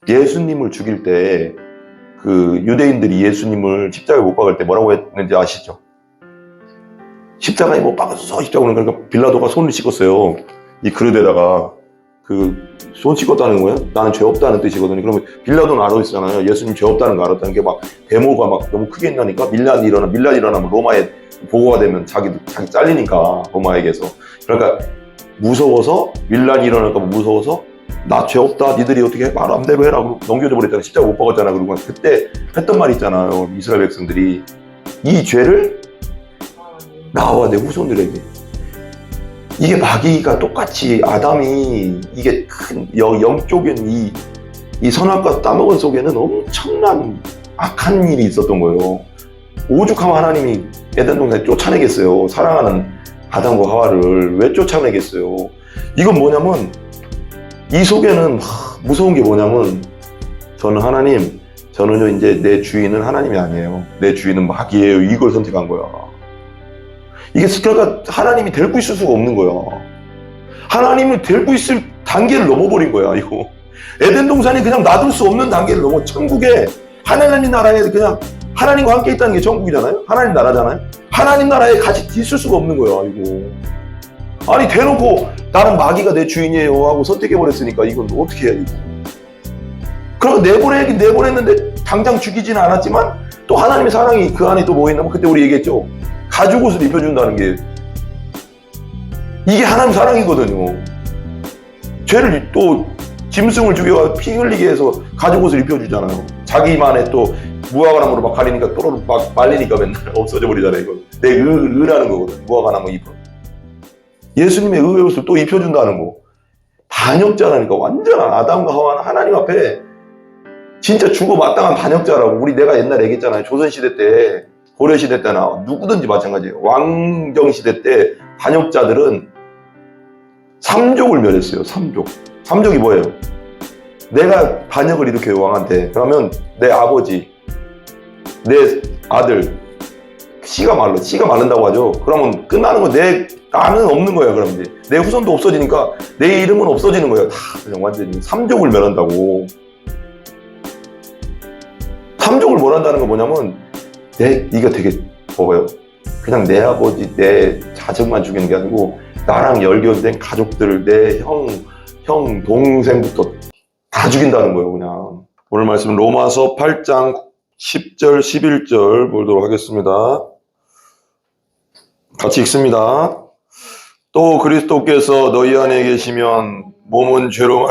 예수님을 죽일 때 그 유대인들이 예수님을 십자가에 못 박을 때 뭐라고 했는지 아시죠? 십자가에 못 박아서 십자가는 그러니까 빌라도가 손을 씻었어요. 이 그릇에다가 그 손 씻었다는 거예요. 나는 죄 없다는 뜻이거든요. 그러면 빌라도는 알았잖아요. 예수님 죄 없다는 거 알았다는 게 막 데모가 막 너무 크게 나니까 밀란이 일어나면 로마에 보고가 되면 자기 잘리니까 로마에게서. 그러니까 무서워서 밀란이 일어날까 봐 무서워서 나 죄 없다. 니들이 어떻게 마음대로 해라. 그러고 넘겨줘 버렸잖아. 십자가 못 박았잖아. 그러고 그때 했던 말이 있잖아요. 이스라엘 백성들이 이 죄를 나와 내 후손들에게. 이게 마귀가 똑같이 아담이 이게 큰 영적인 이 선악과 따먹은 속에는 엄청난 악한 일이 있었던 거예요. 오죽하면 하나님이 에덴 동산에 쫓아내겠어요. 사랑하는 아담과 하와를 왜 쫓아내겠어요. 이건 뭐냐면 이 속에는 무서운 게 뭐냐면 저는요 이제 내 주인은 하나님이 아니에요. 내 주인은 마귀예요. 이걸 선택한 거야. 이게 그러니까 하나님이 데리고 있을 수가 없는 거야. 하나님을 데리고 있을 단계를 넘어버린 거야, 이거. 에덴 동산이 그냥 놔둘 수 없는 단계를 넘어. 천국에 하나님 나라에 그냥 하나님과 함께 있다는 게 천국이잖아요. 하나님 나라잖아요. 하나님 나라에 같이 있을 수가 없는 거야, 이거. 아니 대놓고 나는 마귀가 내 주인이에요 하고 선택해버렸으니까 이건 어떻게 해야 돼? 그럼 내보냈는데 당장 죽이지는 않았지만 또 하나님의 사랑이 그 안에 또 뭐 있나? 그때 우리 얘기했죠. 가죽 옷을 입혀준다는 게 이게 하나님 사랑이거든요. 죄를 또 짐승을 죽여 피 흘리게 해서 가죽 옷을 입혀주잖아요. 자기만의 또 무화과나무로 막 가리니까 또로로 막 말리니까 맨날 없어져 버리잖아요. 이거 내 의라는 거거든. 무화과나무 입어. 예수님의 의의 옷을 또 입혀준다는 거. 반역자라니까. 완전한 아담과 하와는 하나님 앞에 진짜 죽어 마땅한 반역자라고. 내가 옛날에 얘기했잖아요. 조선시대 때, 고려시대 때나 누구든지 마찬가지예요. 왕정시대 때 반역자들은 삼족을 멸했어요. 삼족이 뭐예요? 내가 반역을 일으켜요, 왕한테. 그러면 내 아버지, 내 아들, 씨가 마른다고 하죠. 그러면 끝나는 거 나는 없는 거야. 그럼 이제 내 후손도 없어지니까 내 이름은 없어지는 거예요. 다 그냥 완전히 삼족을 멸한다고. 삼족을 멸한다는 건 뭐냐면 이거 되게 뭐예요? 그냥 내 아버지, 내 자식만 죽이는 게 아니고 나랑 열견된 가족들, 내 형, 동생부터 다 죽인다는 거예요, 그냥. 오늘 말씀은 로마서 8장 10절, 11절 보도록 하겠습니다. 같이 읽습니다. 또 그리스도께서 너희 안에 계시면 몸은 죄로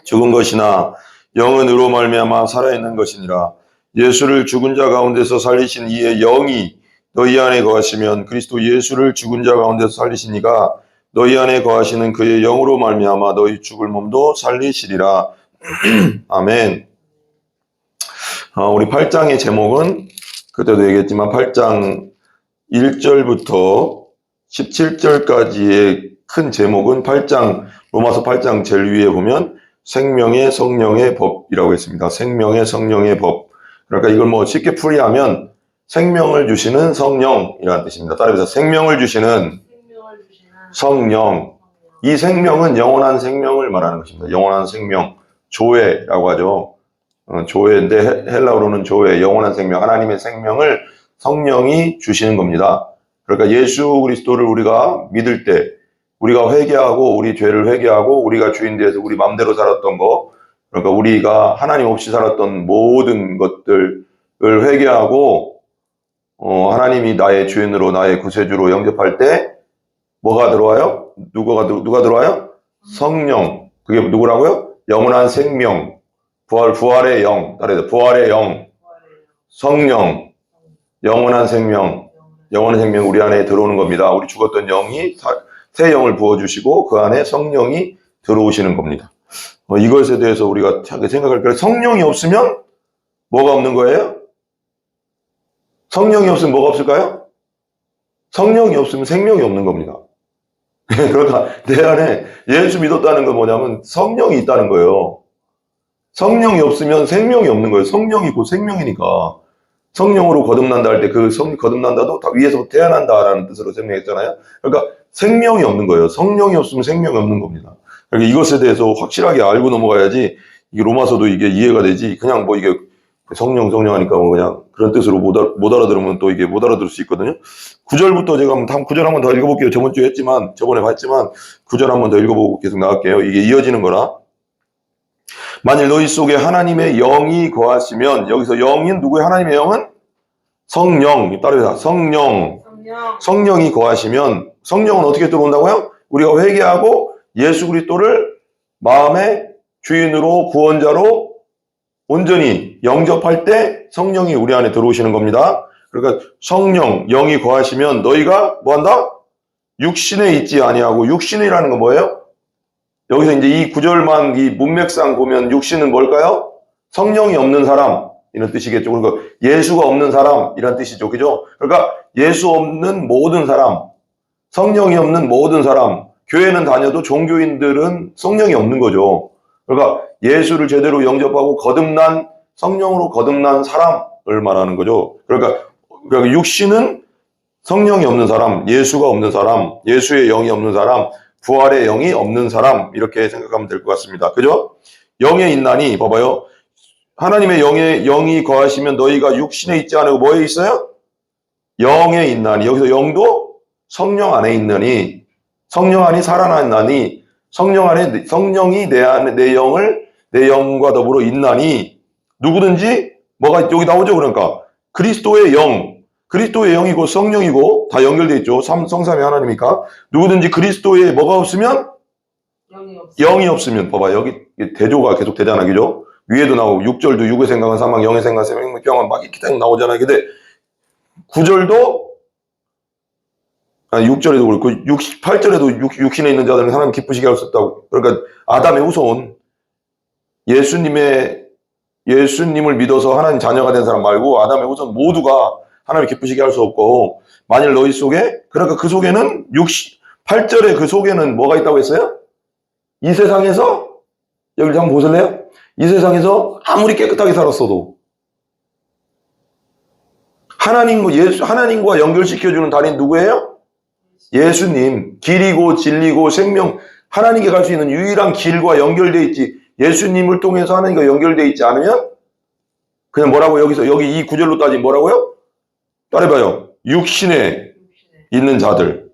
죽은 것이나 영은 의로 말미암아 살아있는 것이니라. 예수를 죽은 자 가운데서 살리신 이의 영이 너희 안에 거하시면 그리스도 예수를 죽은 자 가운데서 살리신 이가 너희 안에 거하시는 그의 영으로 말미암아 너희 죽을 몸도 살리시리라. 아멘. 우리 8장의 제목은 그때도 얘기했지만 8장 1절부터 17절까지의 큰 제목은 로마서 8장 제일 위에 보면 생명의 성령의 법이라고 했습니다. 생명의 성령의 법. 그러니까 이걸 쉽게 풀이하면 생명을 주시는 성령이라는 뜻입니다. 따라해서 생명을 주시는 성령. 이 생명은 영원한 생명을 말하는 것입니다. 영원한 생명. 조회라고 하죠. 조회인데 헬라어로는 조회, 영원한 생명. 하나님의 생명을 성령이 주시는 겁니다. 그러니까 예수 그리스도를 우리가 믿을 때 우리가 회개하고 우리 죄를 회개하고 우리가 주인 되어서 우리 마음대로 살았던 거, 그러니까 우리가 하나님 없이 살았던 모든 것들을 회개하고 하나님이 나의 주인으로 나의 구세주로 영접할 때 뭐가 들어와요? 누가 들어와요? 성령. 그게 누구라고요? 영원한 생명. 부활의 영. 따라해서 부활의 영. 성령. 영원한 생명. 영원한 생명 우리 안에 들어오는 겁니다. 우리 죽었던 영이 새 영을 부어주시고 그 안에 성령이 들어오시는 겁니다. 이것에 대해서 우리가 생각할 때 성령이 없으면 뭐가 없는 거예요? 성령이 없으면 뭐가 없을까요? 성령이 없으면 생명이 없는 겁니다. 그러니까 내 안에 예수 믿었다는 건 뭐냐면 성령이 있다는 거예요. 성령이 없으면 생명이 없는 거예요. 성령이 곧 생명이니까. 성령으로 거듭난다 할 때 그 거듭난다도 다 위에서 태어난다라는 뜻으로 설명했잖아요. 그러니까 생명이 없는 거예요. 성령이 없으면 생명이 없는 겁니다. 그러니까 이것에 대해서 확실하게 알고 넘어가야지 이게 로마서도 이게 이해가 되지. 그냥 뭐 이게 성령 하니까 뭐 그냥 그런 뜻으로 못 알아들으면 또 이게 못 알아들을 수 있거든요. 9절부터 제가 한번 9절 한번 더 읽어볼게요. 저번 주에 했지만, 저번에 봤지만 9절 한번 더 읽어보고 계속 나갈게요. 이게 이어지는 거라. 만일 너희 속에 하나님의 영이 거하시면, 여기서 영인 누구예요? 하나님의 영은? 성령. 따라해봐. 성령이 거하시면, 성령은 어떻게 들어온다고요? 우리가 회개하고 예수 그리스도를 마음의 주인으로 구원자로 온전히 영접할 때 성령이 우리 안에 들어오시는 겁니다. 그러니까 성령, 영이 거하시면 너희가 뭐한다? 육신에 있지 아니하고, 육신이라는 건 뭐예요? 여기서 이제 이 구절만 이 문맥상 보면 육신은 뭘까요? 성령이 없는 사람 이런 뜻이겠죠. 그러니까 예수가 없는 사람 이런 뜻이죠. 그죠? 그러니까 예수 없는 모든 사람, 성령이 없는 모든 사람, 교회는 다녀도 종교인들은 성령이 없는 거죠. 그러니까 예수를 제대로 영접하고 성령으로 거듭난 사람을 말하는 거죠. 그러니까 육신은 성령이 없는 사람, 예수가 없는 사람, 예수의 영이 없는 사람, 부활의 영이 없는 사람, 이렇게 생각하면 될 것 같습니다. 그죠? 영에 있나니, 봐봐요. 하나님의 영이 거하시면 너희가 육신에 있지 않고 뭐에 있어요? 영에 있나니. 여기서 영도 성령 안에 있나니, 성령 안이 살아나니, 성령이 내 영과 더불어 있나니, 누구든지 뭐가 여기 나오죠. 그러니까 그리스도의 영이 곧 성령이고 다 연결되어 있죠. 성삼위 하나님이니까. 누구든지 그리스도에 뭐가 없으면? 영이 없으면. 봐봐, 여기 대조가 계속 되잖아. 그죠? 위에도 나오고 6절도 육의 생각은 사망, 영의 생각은 생명병은 막 이렇게 딱 나오잖아요. 근데 9절도 6절에도 그렇고 8절에도 육신에 있는 자들은 하나님 기쁘시게 할 수 없다고. 그러니까 아담의 후손, 예수님을 믿어서 하나님 자녀가 된 사람 말고 아담의 후손 모두가 하나님 기쁘시게 할 수 없고, 만일 너희 속에, 그러니까 그 속에는 8절에 그 속에는 뭐가 있다고 했어요? 이 세상에서, 여기 한번 보실래요? 이 세상에서 아무리 깨끗하게 살았어도 하나님과 연결시켜주는 달인 누구예요? 예수님. 길이고 진리고 생명, 하나님께 갈 수 있는 유일한 길과 연결되어 있지, 예수님을 통해서 하나님과 연결되어 있지 않으면 그냥 뭐라고, 여기 이 구절로 따지면 뭐라고요? 따라해봐요. 육신에 있는 자들.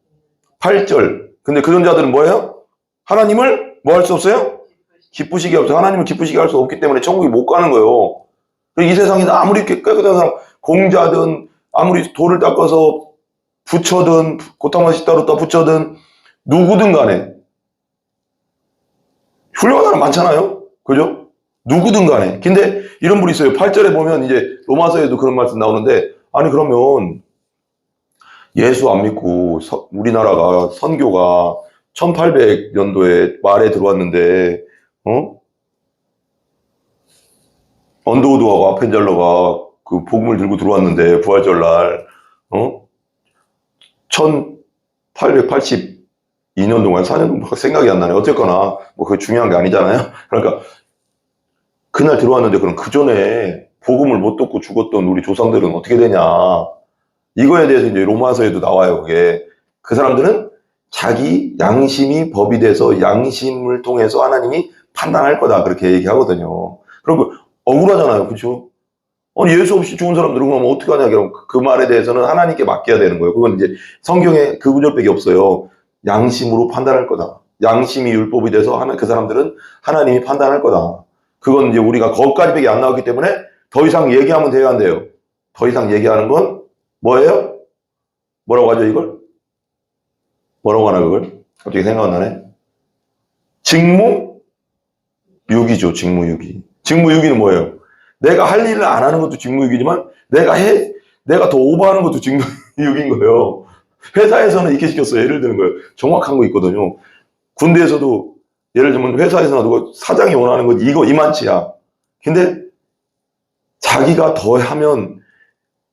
8절. 근데 그런 자들은 뭐예요? 하나님을 뭐 할 수 없어요? 기쁘시게 없어요. 하나님을 기쁘시게 할 수 없기 때문에 천국에 못 가는 거예요. 이 세상에서 아무리 깨끗한 사람, 공자든 아무리 돌을 닦아서 부처든 고타마시 따로 부처든 누구든 간에 훌륭한 사람 많잖아요. 그죠? 누구든 간에. 근데 이런 분이 있어요. 8절에 보면 이제 로마서에도 그런 말씀 나오는데, 아니 그러면 예수 안 믿고 우리나라가 선교가 1800년도에 말에 들어왔는데, 언더우드하고 아펜젤러가 그 복음을 들고 들어왔는데, 부활절날 1882년 동안 4년 동안 생각이 안 나네. 어쨌거나 뭐 그게 중요한 게 아니잖아요. 그러니까 그날 들어왔는데, 그럼 그 전에 복음을 못 듣고 죽었던 우리 조상들은 어떻게 되냐, 이거에 대해서 이제 로마서에도 나와요. 그게 그 사람들은 자기 양심이 법이 돼서 양심을 통해서 하나님이 판단할 거다, 그렇게 얘기하거든요. 그럼 억울하잖아요. 그렇죠? 아니 예수 없이 죽은 사람들은 그러면 어떻게 하냐. 그럼 그 말에 대해서는 하나님께 맡겨야 되는 거예요. 그건 이제 성경에 그 구절밖에 없어요. 양심으로 판단할 거다. 양심이 율법이 돼서 그 사람들은 하나님이 판단할 거다. 그건 이제 우리가 거기까지밖에 안 나왔기 때문에 더 이상 얘기하면 돼요, 안 돼요? 더 이상 얘기하는 건 뭐예요? 뭐라고 하죠, 이걸? 뭐라고 하나, 그걸? 갑자기 생각 안 나네. 직무유기죠, 직무유기. 직무유기는 뭐예요? 내가 할 일을 안 하는 것도 직무유기지만, 내가 더 오버하는 것도 직무유기인 거예요. 회사에서는 이렇게 시켰어요. 예를 드는 거예요. 정확한 거 있거든요. 군대에서도 예를 들면 회사에서 누가 사장이 원하는 건 이만치야. 근데 자기가 더 하면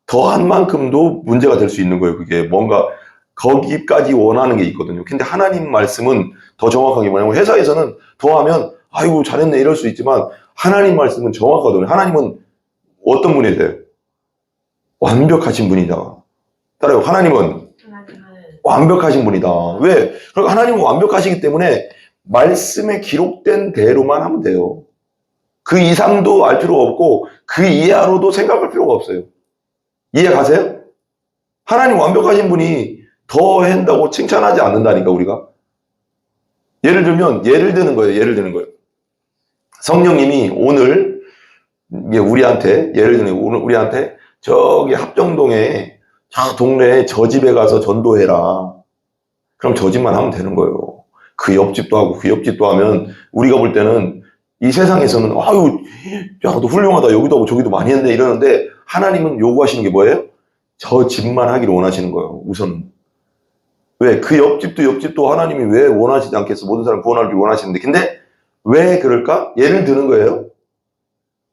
더 한 만큼도 문제가 될 수 있는 거예요. 그게 뭔가 거기까지 원하는 게 있거든요. 근데 하나님 말씀은 더 정확한 게 뭐냐면, 회사에서는 더 하면 아이고 잘했네 이럴 수 있지만, 하나님 말씀은 정확하거든요. 하나님은 어떤 분이세요? 완벽하신 분이다. 따라요. 하나님은 완벽하신 분이다. 왜? 그러니까 하나님은 완벽하시기 때문에 말씀에 기록된 대로만 하면 돼요. 그 이상도 알 필요가 없고 그 이하로도 생각할 필요가 없어요. 이해 가세요? 하나님 완벽하신 분이 더 한다고 칭찬하지 않는다니까 우리가. 예를 드는 거예요. 성령님이 오늘 우리한테 예를 들면 오늘 우리한테 저기 합정동에 저 동네에 저 집에 가서 전도해라. 그럼 저 집만 하면 되는 거예요. 그 옆집도 하고 그 옆집도 하면 우리가 볼 때는 이 세상에서는 아유 야 너 훌륭하다 여기도 하고 저기도 많이 했네 이러는데 하나님은 요구하시는 게 뭐예요? 저 집만 하기를 원하시는 거예요. 우선 왜? 그 옆집도 하나님이 왜 원하시지 않겠어? 모든 사람 구원하길 원하시는데 근데 왜 그럴까? 예를 드는 거예요.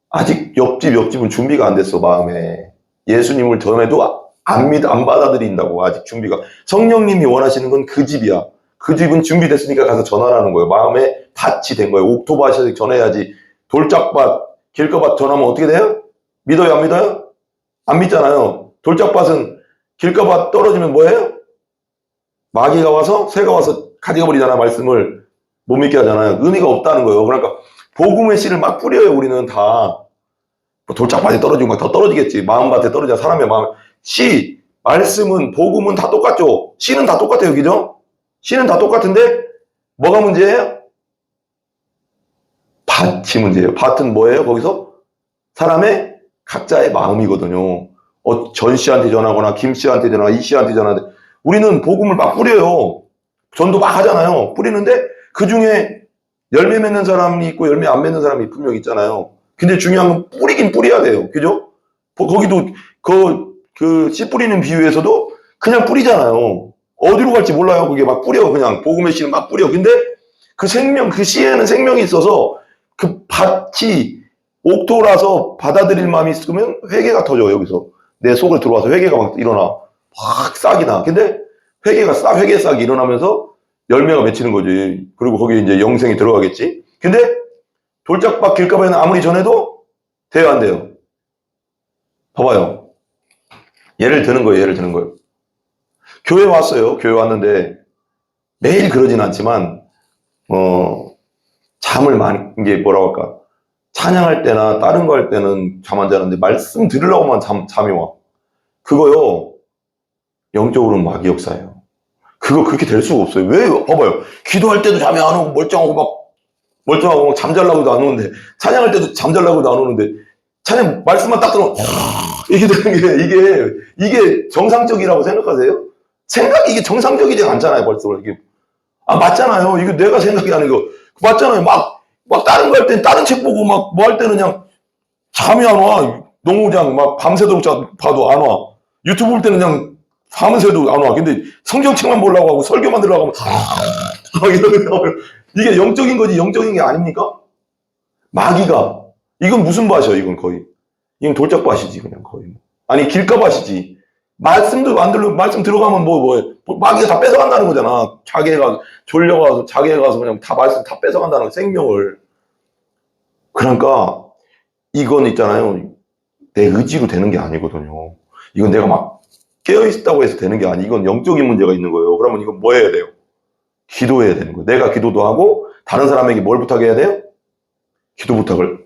아직 옆집은 준비가 안 됐어 마음에. 예수님을 전해도 안 받아들인다고 아직 준비가. 성령님이 원하시는 건 그 집이야. 그 집은 준비됐으니까 가서 전하라는 거예요. 마음에 밭이 된 거예요. 옥토밭이 전해야지. 돌짝밭, 길가밭 전하면 어떻게 돼요? 믿어요, 안 믿어요? 안 믿잖아요. 돌짝밭은 길가밭 떨어지면 뭐예요? 마귀가 와서 새가 와서 가져가 버리잖아. 말씀을 못 믿게 하잖아요. 의미가 없다는 거예요. 그러니까 복음의 씨를 막 뿌려요. 우리는 다. 뭐 돌짝밭에 떨어지고 막 더 떨어지겠지. 마음밭에 떨어져 사람의 마음. 씨, 말씀은 복음은 다 똑같죠. 씨는 다 똑같아요. 그죠? 씨는 다 똑같은데 뭐가 문제예요? 밭이 문제예요. 밭은 뭐예요? 거기서 사람의 각자의 마음이거든요. 전 씨한테 전하거나 김 씨한테 전하거나 이 씨한테 전하거나 우리는 복음을 막 뿌려요. 전도 막 하잖아요. 뿌리는데 그 중에 열매 맺는 사람이 있고 열매 안 맺는 사람이 분명 있잖아요. 근데 중요한 건 뿌리긴 뿌려야 돼요. 그죠? 거기도 그 씨 뿌리는 비유에서도 그냥 뿌리잖아요. 어디로 갈지 몰라요. 그게 막 뿌려. 그냥 복음의 씨는 막 뿌려. 근데 그 생명, 그 씨에는 생명이 있어서 그 밭이 옥토라서 받아들일 마음이 있으면 회개가 터져. 여기서 내 속을 들어와서 회개가 막 일어나. 막 싹이 나. 근데 회개 싹이 일어나면서 열매가 맺히는 거지. 그리고 거기에 이제 영생이 들어가겠지. 근데 돌짝밭 길가에는 아무리 전해도 돼요, 안 돼요? 봐봐요. 예를 드는 거예요. 교회 왔어요. 교회 왔는데 매일 그러진 않지만 잠을 많이 이게 뭐라고 할까? 찬양할 때나 다른 거 할 때는 잠 안 자는데 말씀 들으려고만 잠이 와. 그거요. 영적으로는 마귀 역사예요. 그거 그렇게 될 수가 없어요. 왜? 봐봐요. 기도할 때도 잠이 안 오고 멀쩡하고 막 잠잘라고도 안 오는데 찬양할 때도 잠잘라고도 안 오는데 찬양 말씀만 딱 들어 이게 되는 게 이게 정상적이라고 생각하세요? 이게 정상적이지 않잖아요. 벌써 이게 맞잖아요. 이거 내가 생각이 아닌 거 맞잖아요. 막 다른 거 할 땐 다른 책 보고 막 뭐 할 때는 그냥 잠이 안 와. 너무 그냥 막 밤새도록 봐도 안 와. 유튜브 볼 때는 그냥 밤새도 안 와. 근데 성경책만 보려고 하고 설교만 들으려고 하면 이러면 이게 영적인 거지 영적인 게 아닙니까? 마귀가 이건 무슨 밭이야 이건 거의. 이건 돌짝밭이지 그냥 거의. 아니 길가밭이지. 말씀도 안 들고 말씀 들어가면 마귀가 다 뺏어간다는 거잖아. 자기가 졸려가서 자기가 가서 그냥 다 말씀 다 뺏어간다는 거, 생명을. 그러니까 이건 있잖아요. 내 의지로 되는 게 아니거든요. 이건 내가 막 깨어있다고 해서 되는 게 아니. 이건 영적인 문제가 있는 거예요. 그러면 이건 뭐 해야 돼요? 기도해야 되는 거예요. 내가 기도도 하고 다른 사람에게 뭘 부탁해야 돼요? 기도 부탁을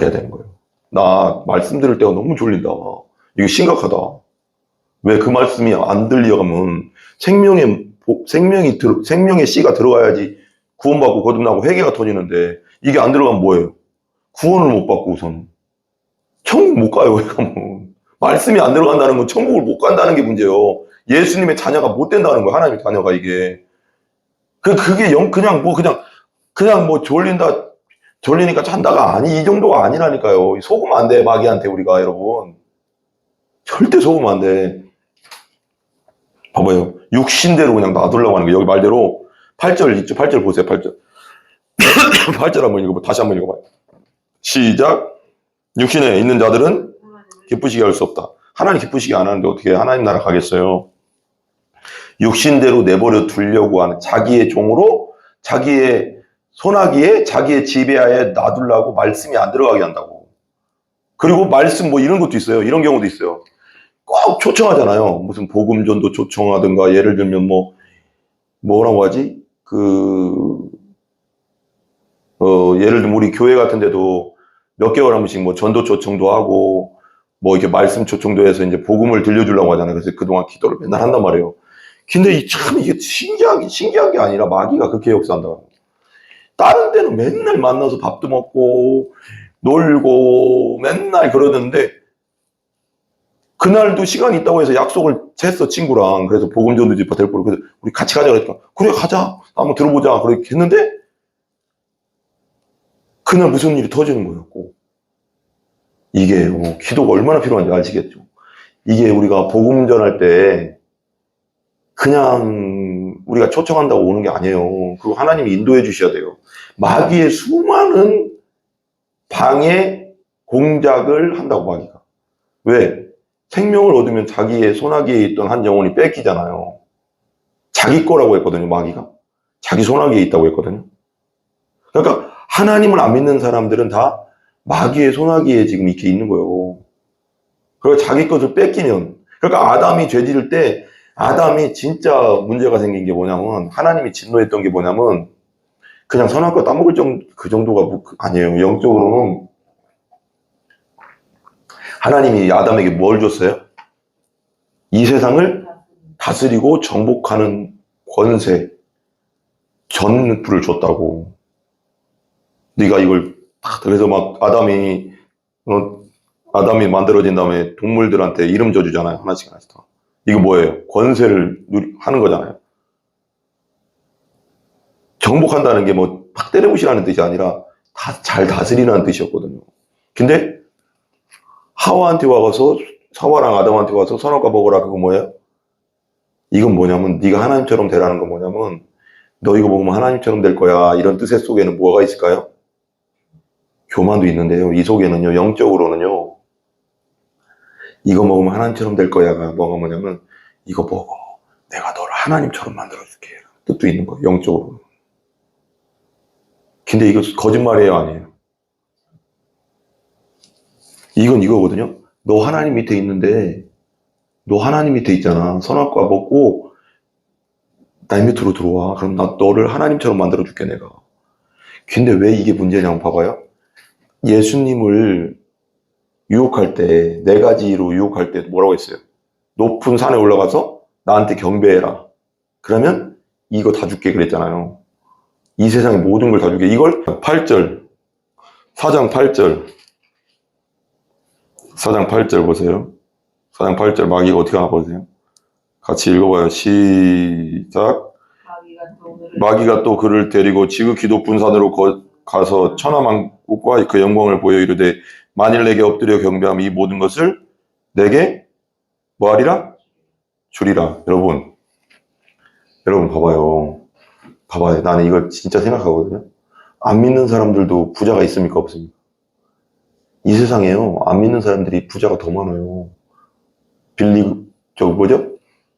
해야 되는 거예요. 나 말씀 들을 때가 너무 졸린다. 이거 심각하다. 왜 그 말씀이 안 들려가면 생명의 씨가 들어가야지 구원받고 거듭나고 회개가 터지는데 이게 안 들어가면 뭐예요? 구원을 못 받고 우선 천국 못 가요. 가면 말씀이 안 들어간다는 건 천국을 못 간다는 게 문제예요. 예수님의 자녀가 못 된다는 거예요. 하나님의 자녀가 이게 그게 그냥 졸리니까 잔다가 아니 이 정도가 아니라니까요. 속으면 안 돼. 마귀한테 우리가 여러분 절대 속으면 안 돼. 봐봐요. 육신대로 그냥 놔두려고 하는 거예요. 여기 말대로 8절 있죠. 8절 보세요. 8절 8절 한번 읽어봐. 다시 한번 읽어봐요. 시작. 육신에 있는 자들은 기쁘시게 할 수 없다. 하나님 기쁘시게 안 하는데 어떻게 하나님 나라 가겠어요? 육신대로 내버려 두려고 하는 자기의 종으로 자기의 손아귀에 자기의 지배하에 놔두려고 말씀이 안 들어가게 한다고. 그리고 말씀 이런 것도 있어요. 이런 경우도 있어요. 꼭 초청하잖아요. 무슨 복음전도 초청하든가 예를 들면 뭐라고 하지? 뭐 예를 들면 우리 교회 같은 데도 몇 개월 한 번씩 뭐 전도 초청도 하고 뭐 이렇게 말씀 초청도 해서 이제 복음을 들려주려고 하잖아요. 그래서 그동안 기도를 맨날 한단 말이에요. 근데 참 이게 신기한 게 아니라 마귀가 그렇게 역사한다. 다른 데는 맨날 만나서 밥도 먹고 놀고 맨날 그러는데 그날도 시간이 있다고 해서 약속을 쟀어, 친구랑. 그래서 복음 전도 집화 될 거로. 그래서 우리 같이 가자 그랬더니 그래 가자. 한번 들어보자. 그렇게 했는데 그날 무슨 일이 터지는 거였고 이게 기도가 얼마나 필요한지 아시겠죠? 이게 우리가 복음 전할 때 그냥 우리가 초청한다고 오는 게 아니에요. 그거 하나님이 인도해 주셔야 돼요. 마귀의 수많은 방해 공작을 한다고 마귀가. 왜? 생명을 얻으면 자기의 손아귀에 있던 한 영혼이 뺏기잖아요. 자기 거라고 했거든요, 마귀가. 자기 손아귀에 있다고 했거든요. 그러니까 하나님을 안 믿는 사람들은 다 마귀의 손아귀에 지금 이렇게 있는 거예요. 그리고 자기 것을 뺏기면, 그러니까 아담이 죄 지을 때 아담이 진짜 문제가 생긴 게 뭐냐면, 하나님이 진노했던 게 뭐냐면 그냥 선악과 따먹을 그 정도가 아니에요. 영적으로는 하나님이 아담에게 뭘 줬어요? 이 세상을 다스리고 정복하는 권세, 전부를 줬다고. 네가 이걸 그래서 막 아담이 만들어진 다음에 동물들한테 이름 줘주잖아요. 하나씩 하나씩 다. 이거 뭐예요? 권세를 하는 거잖아요. 정복한다는 게 뭐 팍 때려부시라는 뜻이 아니라 잘 다스리라는 뜻이었거든요. 근데 하와한테 와서 사와랑 아담한테 와서 선악과 먹으라. 그거 뭐예요? 이건 뭐냐면 네가 하나님처럼 되라는 건 뭐냐면 너 이거 먹으면 하나님처럼 될 거야. 이런 뜻의 속에는 뭐가 있을까요? 교만도 있는데요. 이 속에는요, 영적으로는요, 이거 먹으면 하나님처럼 될 거야가 뭐가 뭐냐면 이거 먹어. 내가 너를 하나님처럼 만들어줄게. 뜻도 있는 거예요. 영적으로. 근데 이거 거짓말이에요, 아니에요? 이건 이거거든요. 너 하나님 밑에 있는데 너 하나님 밑에 있잖아. 선악과 먹고 나 밑으로 들어와. 그럼 나 너를 하나님처럼 만들어줄게 내가. 근데 왜 이게 문제냐면 봐봐요. 예수님을 유혹할 때, 네 가지로 유혹할 때 뭐라고 했어요? 높은 산에 올라가서 나한테 경배해라. 그러면 이거 다 줄게 그랬잖아요. 이 세상의 모든 걸 다 줄게. 이걸 8절, 4장 8절, 4장 8절 보세요. 4장 8절 마귀가 어떻게 하나 보세요. 같이 읽어봐요. 시작. 마귀가 또 그를 데리고 지극히 높은 산으로 가서 천하만국과 그 영광을 보여 이르되 만일 내게 엎드려 경배하면 이 모든 것을 내게 뭐하리라? 주리라. 여러분 봐봐요. 나는 이걸 진짜 생각하거든요. 안 믿는 사람들도 부자가 있습니까? 없습니까? 이 세상에요. 안 믿는 사람들이 부자가 더 많아요.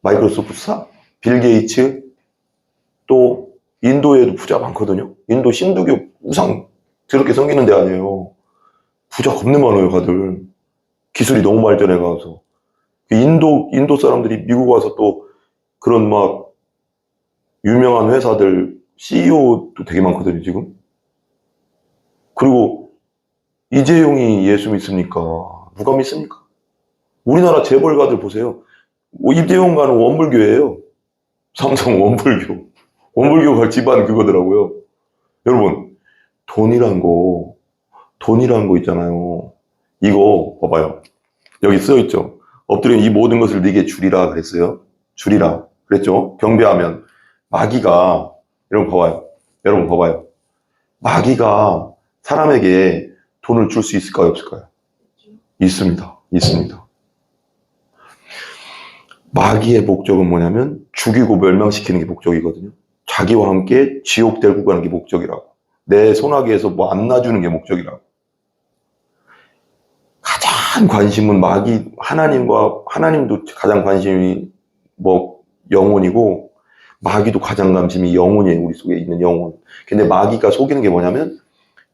마이크로소프트사? 빌 게이츠? 또 인도에도 부자 많거든요. 인도 신두교 우상 저렇게 섬기는 데 아니에요. 부자 겁나 많아요, 다들. 기술이 너무 발전해 가서. 인도 사람들이 미국 와서 또 그런 막 유명한 회사들 CEO도 되게 많거든요, 지금. 그리고 이재용이 예수 믿습니까? 누가 믿습니까? 우리나라 재벌가들 보세요. 이재용 가는 원불교예요. 삼성 원불교. 원불교가 집안 그거더라고요. 여러분, 돈이란 거 있잖아요. 이거 봐봐요. 여기 써있죠. 엎드려 이 모든 것을 네게 주리라 그랬어요. 주리라 그랬죠. 경배하면 마귀가 여러분 봐봐요. 마귀가 사람에게 돈을 줄 수 있을까요? 없을까요? 있습니다. 마귀의 목적은 뭐냐면 죽이고 멸망시키는 게 목적이거든요. 자기와 함께 지옥 데리고 가는 게 목적이라고. 내 손아귀에서 뭐 안 놔주는 게 목적이라고. 가장 관심은 하나님도 가장 관심이 뭐 영혼이고 마귀도 가장 관심이 영혼이에요. 우리 속에 있는 영혼. 근데 마귀가 속이는 게 뭐냐면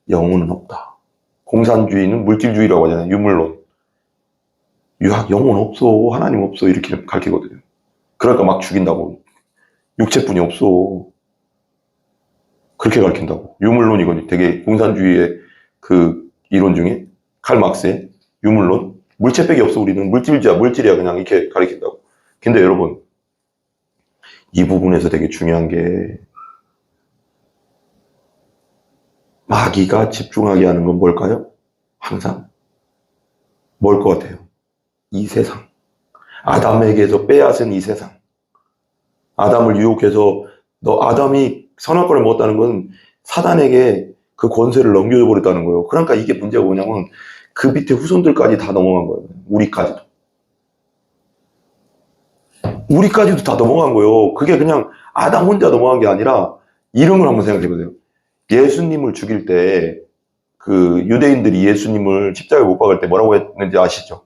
영혼은 없다. 공산주의는 물질주의라고 하잖아요. 유물론. 영혼 없어. 하나님 없어. 이렇게 가르치거든요. 그러니까 막 죽인다고. 육체뿐이 없어. 그렇게 가르친다고. 유물론이거든요. 되게 공산주의의 그 이론 중에 칼 막스의 유물론. 물체 빼기 없어. 우리는 물질이야 그냥 이렇게 가르친다고. 근데 여러분 이 부분에서 되게 중요한 게 마귀가 집중하게 하는 건 뭘까요? 항상 뭘 것 같아요? 이 세상. 아담에게서 빼앗은 이 세상. 아담을 유혹해서 아담이 선악과를 먹었다는 건 사단에게 그 권세를 넘겨줘 버렸다는 거예요. 그러니까 이게 문제가 뭐냐면 그 밑에 후손들까지 다 넘어간 거예요. 우리까지도 다 넘어간 거예요. 그게 그냥 아담 혼자 넘어간 게 아니라 이런 걸 한번 생각해 보세요. 예수님을 죽일 때 그 유대인들이 예수님을 십자가에 못 박을 때 뭐라고 했는지 아시죠?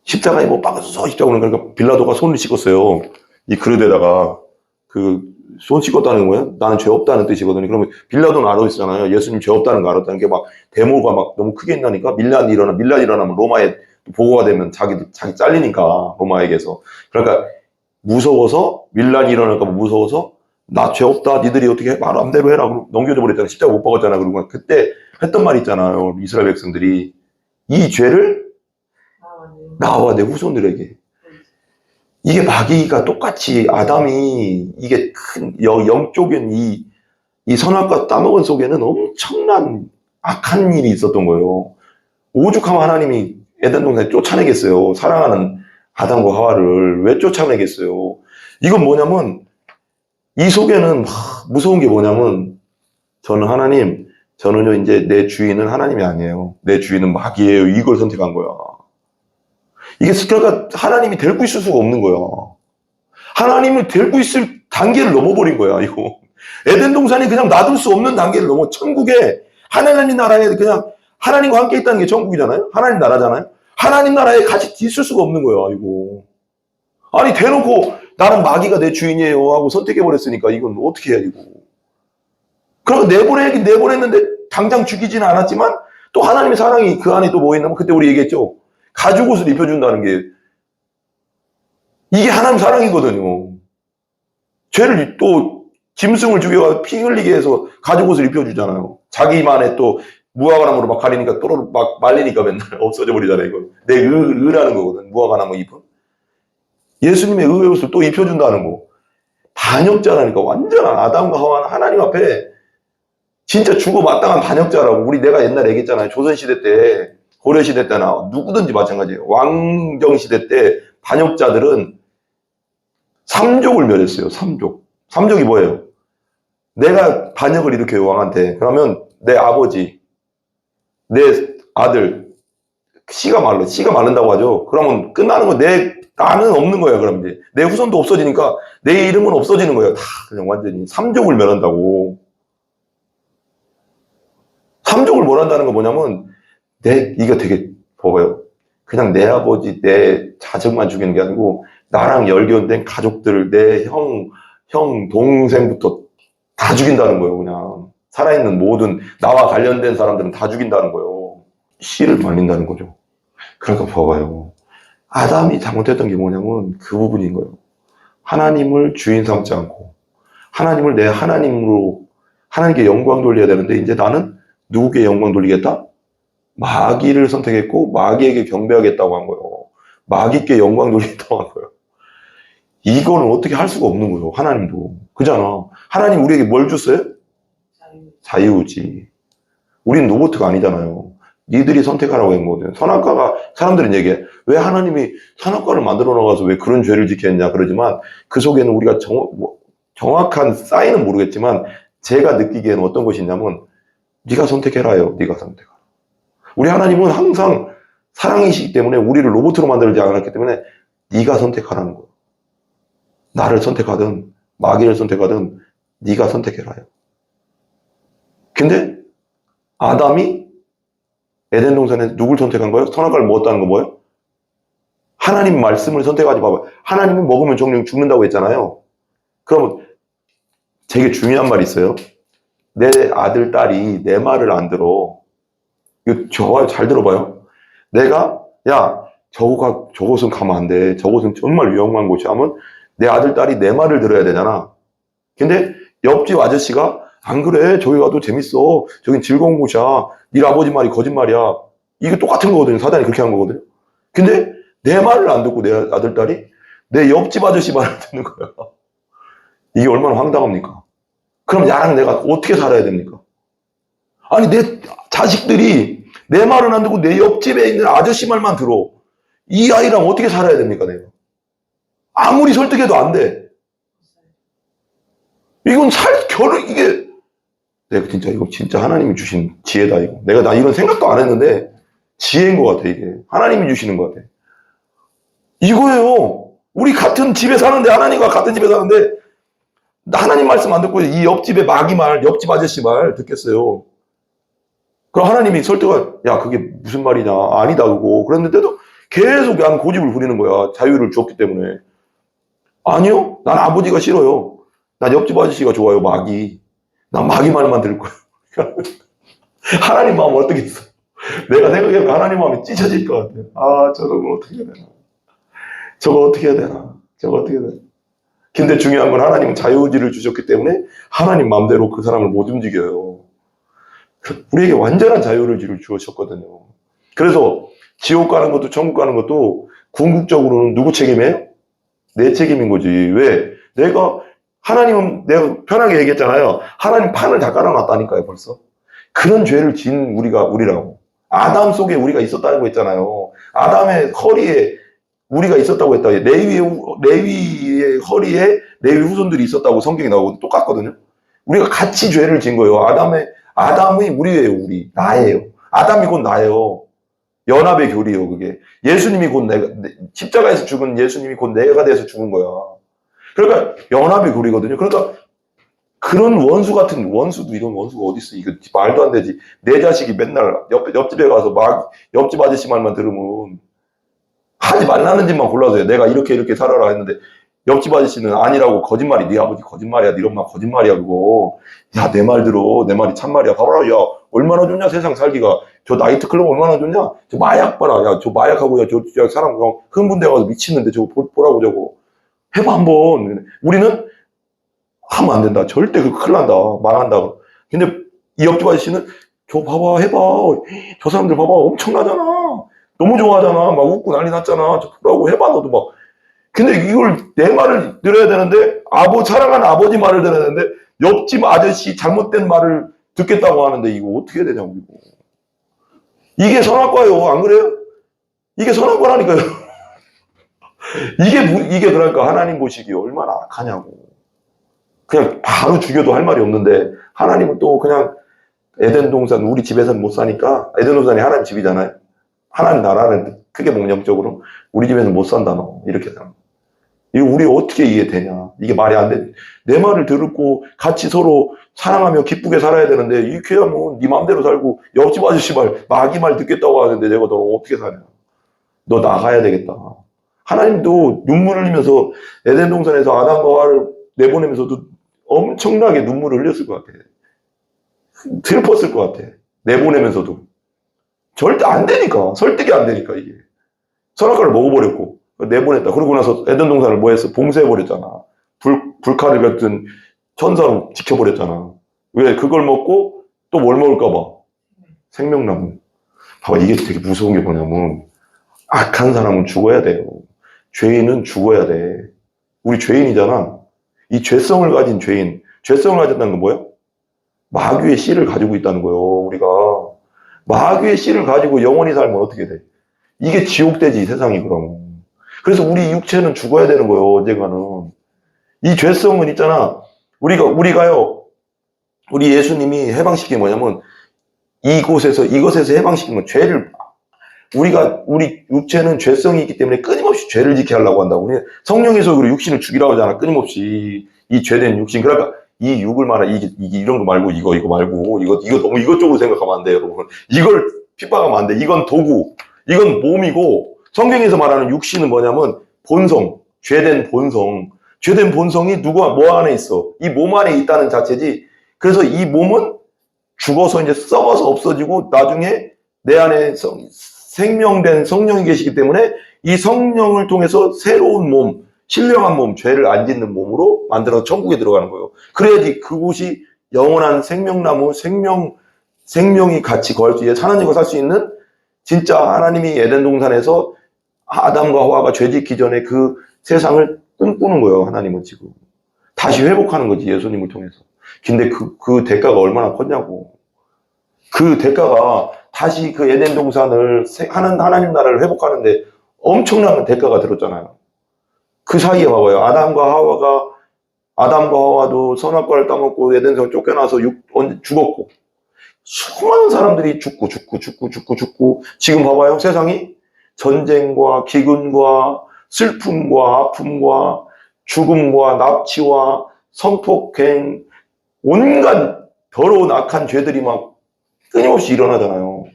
십자가에 못 박아서 십자가는 그러니까 빌라도가 손을 씻었어요. 이 그릇에다가 그 손 씻었다는 거예요. 나는 죄 없다는 뜻이거든요. 그러면 빌라도는 알아있잖아요. 예수님 죄 없다는 거 알았다는 게 막 데모가 막 너무 크게 있나니까 밀란 일어나면 로마에 보고가 되면 자기 잘리니까 로마에게서. 그러니까 무서워서 밀란이 일어날까 봐 무서워서 나 죄 없다. 니들이 어떻게 해? 마음대로 해라. 그러고 넘겨져 버렸잖아. 십자가 못 박았잖아. 그러고 그때 했던 말 있잖아요. 이스라엘 백성들이 이 죄를 나와 내 후손들에게. 이게 마귀가 똑같이 아담이 이게 큰 영적인 이 선악과 따먹은 속에는 엄청난 악한 일이 있었던 거예요. 오죽하면 하나님이 에덴 동산에 쫓아내겠어요. 사랑하는 아담과 하와를 왜 쫓아내겠어요. 이건 뭐냐면 이 속에는 무서운 게 뭐냐면 저는요 이제 내 주인은 하나님이 아니에요. 내 주인은 마귀예요. 이걸 선택한 거야. 이게 그러니까 하나님이 데리고 있을 수가 없는 거야. 하나님을 데리고 있을 단계를 넘어버린 거야, 이거. 에덴 동산이 그냥 놔둘 수 없는 단계를 넘어. 천국에, 하나님 나라에 그냥 하나님과 함께 있다는 게 천국이잖아요? 하나님 나라잖아요? 하나님 나라에 같이 있을 수가 없는 거야, 이거. 아니, 대놓고 나는 마귀가 내 주인이에요 하고 선택해버렸으니까 이건 어떻게 해야, 이거. 그러고 내보냈는데 당장 죽이지는 않았지만 또 하나님의 사랑이 그 안에 또 뭐 있냐면 그때 우리 얘기했죠. 가죽 옷을 입혀준다는 게 이게 하나님 사랑이거든요. 죄를 또 짐승을 죽여가 피 흘리게 해서 가죽 옷을 입혀주잖아요. 자기만의 또 무화과나무로 막 가리니까 또로 막 말리니까 맨날 없어져 버리잖아요. 이거 내 의라는 거거든. 무화과나무 잎은 예수님의 의의 옷을 또 입혀준다는 거. 반역자라니까 완전한 아담과 하와는 하나님 앞에 진짜 죽어 마땅한 반역자라고. 내가 옛날에 얘기했잖아요. 조선시대 때 고려시대 때나 누구든지 마찬가지예요. 왕정시대 때 반역자들은 삼족을 멸했어요. 삼족이 뭐예요? 내가 반역을 일으켜요, 왕한테. 그러면 내 아버지, 내 아들, 씨가 마른다고 하죠. 그러면 끝나는 거, 나는 없는 거예요, 그럼 이제. 내 후손도 없어지니까 내 이름은 없어지는 거예요. 다 그냥 완전히. 삼족을 멸한다고. 삼족을 멸한다는 거 뭐냐면, 이거 되게 봐봐요. 그냥 내 아버지, 내 자식만 죽이는 게 아니고, 나랑 열견된 가족들, 내 형, 동생부터 다 죽인다는 거예요, 그냥. 살아있는 모든, 나와 관련된 사람들은 다 죽인다는 거예요. 씨를 말린다는 거죠. 그러니까 봐봐요. 아담이 잘못했던 게 뭐냐면 그 부분인 거예요. 하나님을 주인 삼지 않고, 하나님을 내 하나님으로, 하나님께 영광 돌려야 되는데, 이제 나는 누구께 영광 돌리겠다? 마귀를 선택했고 마귀에게 경배하겠다고 한 거예요. 마귀께 영광 돌리겠다고 한 거예요. 이거는 어떻게 할 수가 없는 거예요. 하나님도. 그잖아. 하나님 우리에게 뭘 줬어요? 자유지. 우린 로봇가 아니잖아요. 니들이 선택하라고 한 거거든. 선악과가, 사람들은 얘기해. 왜 하나님이 선악과를 만들어 놓아서 왜 그런 죄를 지켰냐 그러지만 그 속에는 우리가 정확한 사인은 모르겠지만 제가 느끼기에는 어떤 것이 있냐면 네가 선택해라요. 네가 선택하라. 우리 하나님은 항상 사랑이시기 때문에 우리를 로봇으로 만들지 않았기 때문에 네가 선택하라는 거예요. 나를 선택하든 마귀를 선택하든 네가 선택해라요. 근데 아담이 에덴 동산에서 누굴 선택한 거예요? 선악과를 먹었다는 거 뭐예요? 하나님 말씀을 선택하지. 봐봐요. 하나님은 먹으면 정령 죽는다고 했잖아요. 그러면 되게 중요한 말이 있어요. 내 아들, 딸이 내 말을 안 들어. 이거 잘 들어봐요. 내가 야 저곳은 가면 안 돼. 저곳은 정말 위험한 곳이야 하면 내 아들, 딸이 내 말을 들어야 되잖아. 근데 옆집 아저씨가 안 그래, 저기 가도 재밌어, 저긴 즐거운 곳이야, 네 아버지 말이 거짓말이야, 이게 똑같은 거거든요. 사단이 그렇게 한 거거든요. 근데 내 말을 안 듣고 내 아들딸이 내 옆집 아저씨 말을 듣는 거야. 이게 얼마나 황당합니까? 그럼 나랑 내가 어떻게 살아야 됩니까? 아니, 내 자식들이 내 말은 안 듣고 내 옆집에 있는 아저씨 말만 들어. 이 아이랑 어떻게 살아야 됩니까, 내가? 아무리 설득해도 안 돼. 이건 이게, 내가 진짜, 이거 진짜 하나님이 주신 지혜다, 이거. 나 이런 생각도 안 했는데, 지혜인 것 같아, 이게. 하나님이 주시는 것 같아. 이거예요. 우리 같은 집에 사는데, 하나님과 같은 집에 사는데, 하나님 말씀 안 듣고 이 옆집의 마귀 말, 옆집 아저씨 말 듣겠어요. 그럼 하나님이 야, 그게 무슨 말이냐. 아니다, 그거. 그랬는데도 계속 난 고집을 부리는 거야. 자유를 줬기 때문에. 아니요. 난 아버지가 싫어요. 난 옆집 아저씨가 좋아요, 마귀. 난 마귀 말만 들을 거야. 하나님 마음 어떻겠어? 내가 생각해보면 하나님 마음이 찢어질 것 같아. 아, 저걸 어떻게 해야 되나. 저거 어떻게 해야 되나. 저거 어떻게 해야 되나. 근데 중요한 건 하나님은 자유의지를 주셨기 때문에 하나님 마음대로 그 사람을 못 움직여요. 우리에게 완전한 자유의지를 주셨거든요. 그래서 지옥 가는 것도 천국 가는 것도 궁극적으로는 누구 책임이에요? 내 책임인 거지. 왜? 하나님은 내가 편하게 얘기했잖아요. 하나님 판을 다 깔아놨다니까요, 벌써. 그런 죄를 지은 우리라고. 아담 속에 우리가 있었다고 했잖아요. 아담의 허리에 우리가 있었다고 했다. 레위의 허리에 레위 후손들이 있었다고 성경이 나오고 똑같거든요. 우리가 같이 죄를 지은 거예요. 아담이 우리예요, 나예요. 아담이 곧 나예요. 연합의 교리예요, 그게. 예수님이 곧 십자가에서 죽은 예수님이 곧 내가 돼서 죽은 거야. 그러니까 연합의 교리거든요. 그러니까 그런 원수도 이런 원수가 어딨어. 이거 말도 안 되지. 내 자식이 맨날 옆집에 가서 옆집 아저씨 말만 들으면 하지 말라는 짓만 골라서 해. 내가 이렇게 살아라 했는데 옆집 아저씨는 아니라고 거짓말이, 네 아버지 거짓말이야, 네 엄마 거짓말이야, 그거. 야, 내 말 들어. 내 말이 참말이야. 봐봐라. 야, 얼마나 좋냐, 세상 살기가. 저 나이트클럽 얼마나 좋냐? 저 마약 봐라. 야, 저 마약하고, 야, 저 사람 흥분돼 가서 미치는데 저거 보라고 저거. 해봐, 한번. 우리는 하면 안 된다. 절대 큰일 난다. 망한다. 근데 이 옆집 아저씨는 저 봐봐, 해봐. 저 사람들 봐봐. 엄청나잖아. 너무 좋아하잖아. 막 웃고 난리 났잖아. 저 보라고 해봐, 너도 막. 근데 이걸 내 말을 들어야 되는데, 사랑하는 아버지 말을 들어야 되는데, 옆집 아저씨 잘못된 말을 듣겠다고 하는데, 이거 어떻게 해야 되냐고, 이거. 이게 선악과예요. 안 그래요? 이게 선악과라니까요. 이게 그러니까 하나님 보시기에 얼마나 악하냐고. 그냥 바로 죽여도 할 말이 없는데, 하나님은 또 그냥 에덴 동산, 우리 집에서는 못 사니까, 에덴 동산이 하나님 집이잖아요. 하나님 나라는 크게 보면 영적으로, 우리 집에서는 못 산다, 너. 이렇게 되는 이거 우리 어떻게 이해되냐. 이게 말이 안 돼. 내 말을 듣고 같이 서로 사랑하며 기쁘게 살아야 되는데, 이렇게 하면 네 마음대로 살고, 옆집 아저씨 마귀 말 듣겠다고 하는데 내가 너 어떻게 사냐. 너 나가야 되겠다. 하나님도 눈물을 흘리면서 에덴 동산에서 아담과 하와를 내보내면서도 엄청나게 눈물을 흘렸을 것 같아. 슬펐을 것 같아. 내보내면서도. 절대 안 되니까. 설득이 안 되니까, 이게. 선악과를 먹어버렸고, 내보냈다. 그러고 나서 에덴 동산을 뭐 했어? 봉쇄해버렸잖아. 불칼을 같은 천사로 지켜버렸잖아. 왜? 그걸 먹고 또 뭘 먹을까봐? 생명나무. 봐봐, 이게 되게 무서운 게 뭐냐면, 악한 사람은 죽어야 돼요. 죄인은 죽어야 돼. 우리 죄인이잖아. 이 죄성을 가진 죄인. 죄성을 가졌다는 건 뭐야? 마귀의 씨를 가지고 있다는 거예요, 우리가. 마귀의 씨를 가지고 영원히 살면 어떻게 돼? 이게 지옥되지, 이 세상이 그럼. 그래서 우리 육체는 죽어야 되는 거예요, 언젠가는. 이 죄성은 있잖아. 우리가요, 우리 예수님이 해방시킨 게 뭐냐면, 이것에서 해방시킨 건 우리 육체는 죄성이 있기 때문에 끊임없이 죄를 지게 하려고 한다고. 성령에서 우리 육신을 죽이라고 하잖아, 끊임없이. 이 죄된 육신. 그러니까 이 육을 이런 거 말고, 이거 말고, 이거 너무 이것저것 생각하면 안 돼, 여러분. 이걸 핍박하면 안 돼. 이건 도구. 이건 몸이고, 성경에서 말하는 육신은 뭐냐면 본성, 죄된 본성. 죄된 본성이 뭐 안에 있어? 이 몸 안에 있다는 자체지. 그래서 이 몸은 죽어서 이제 썩어서 없어지고 나중에 내 안에 생명된 성령이 계시기 때문에 이 성령을 통해서 새로운 몸, 신령한 몸, 죄를 안 짓는 몸으로 만들어서 천국에 들어가는 거예요. 그래야지 그곳이 영원한 생명나무, 생명이 같이 거할 수 있는, 하나님과 살 수 있는, 진짜 하나님이 에덴 동산에서 아담과 하와가 죄 짓기 전에 그 세상을 꿈꾸는 거예요. 하나님은 지금 다시 회복하는 거지, 예수님을 통해서. 근데 그 대가가 얼마나 컸냐고. 그 대가가 다시 그 에덴 동산을 하는 하나님 나라를 회복하는데 엄청난 대가가 들었잖아요. 그 사이에 봐봐요. 아담과 하와도 선악과를 따먹고 에덴에서 쫓겨나서 죽었고, 수많은 사람들이 죽고 지금 봐봐요. 세상이 전쟁과 기근과 슬픔과 아픔과 죽음과 납치와 성폭행, 온갖 더러운 악한 죄들이 막 끊임없이 일어나잖아요.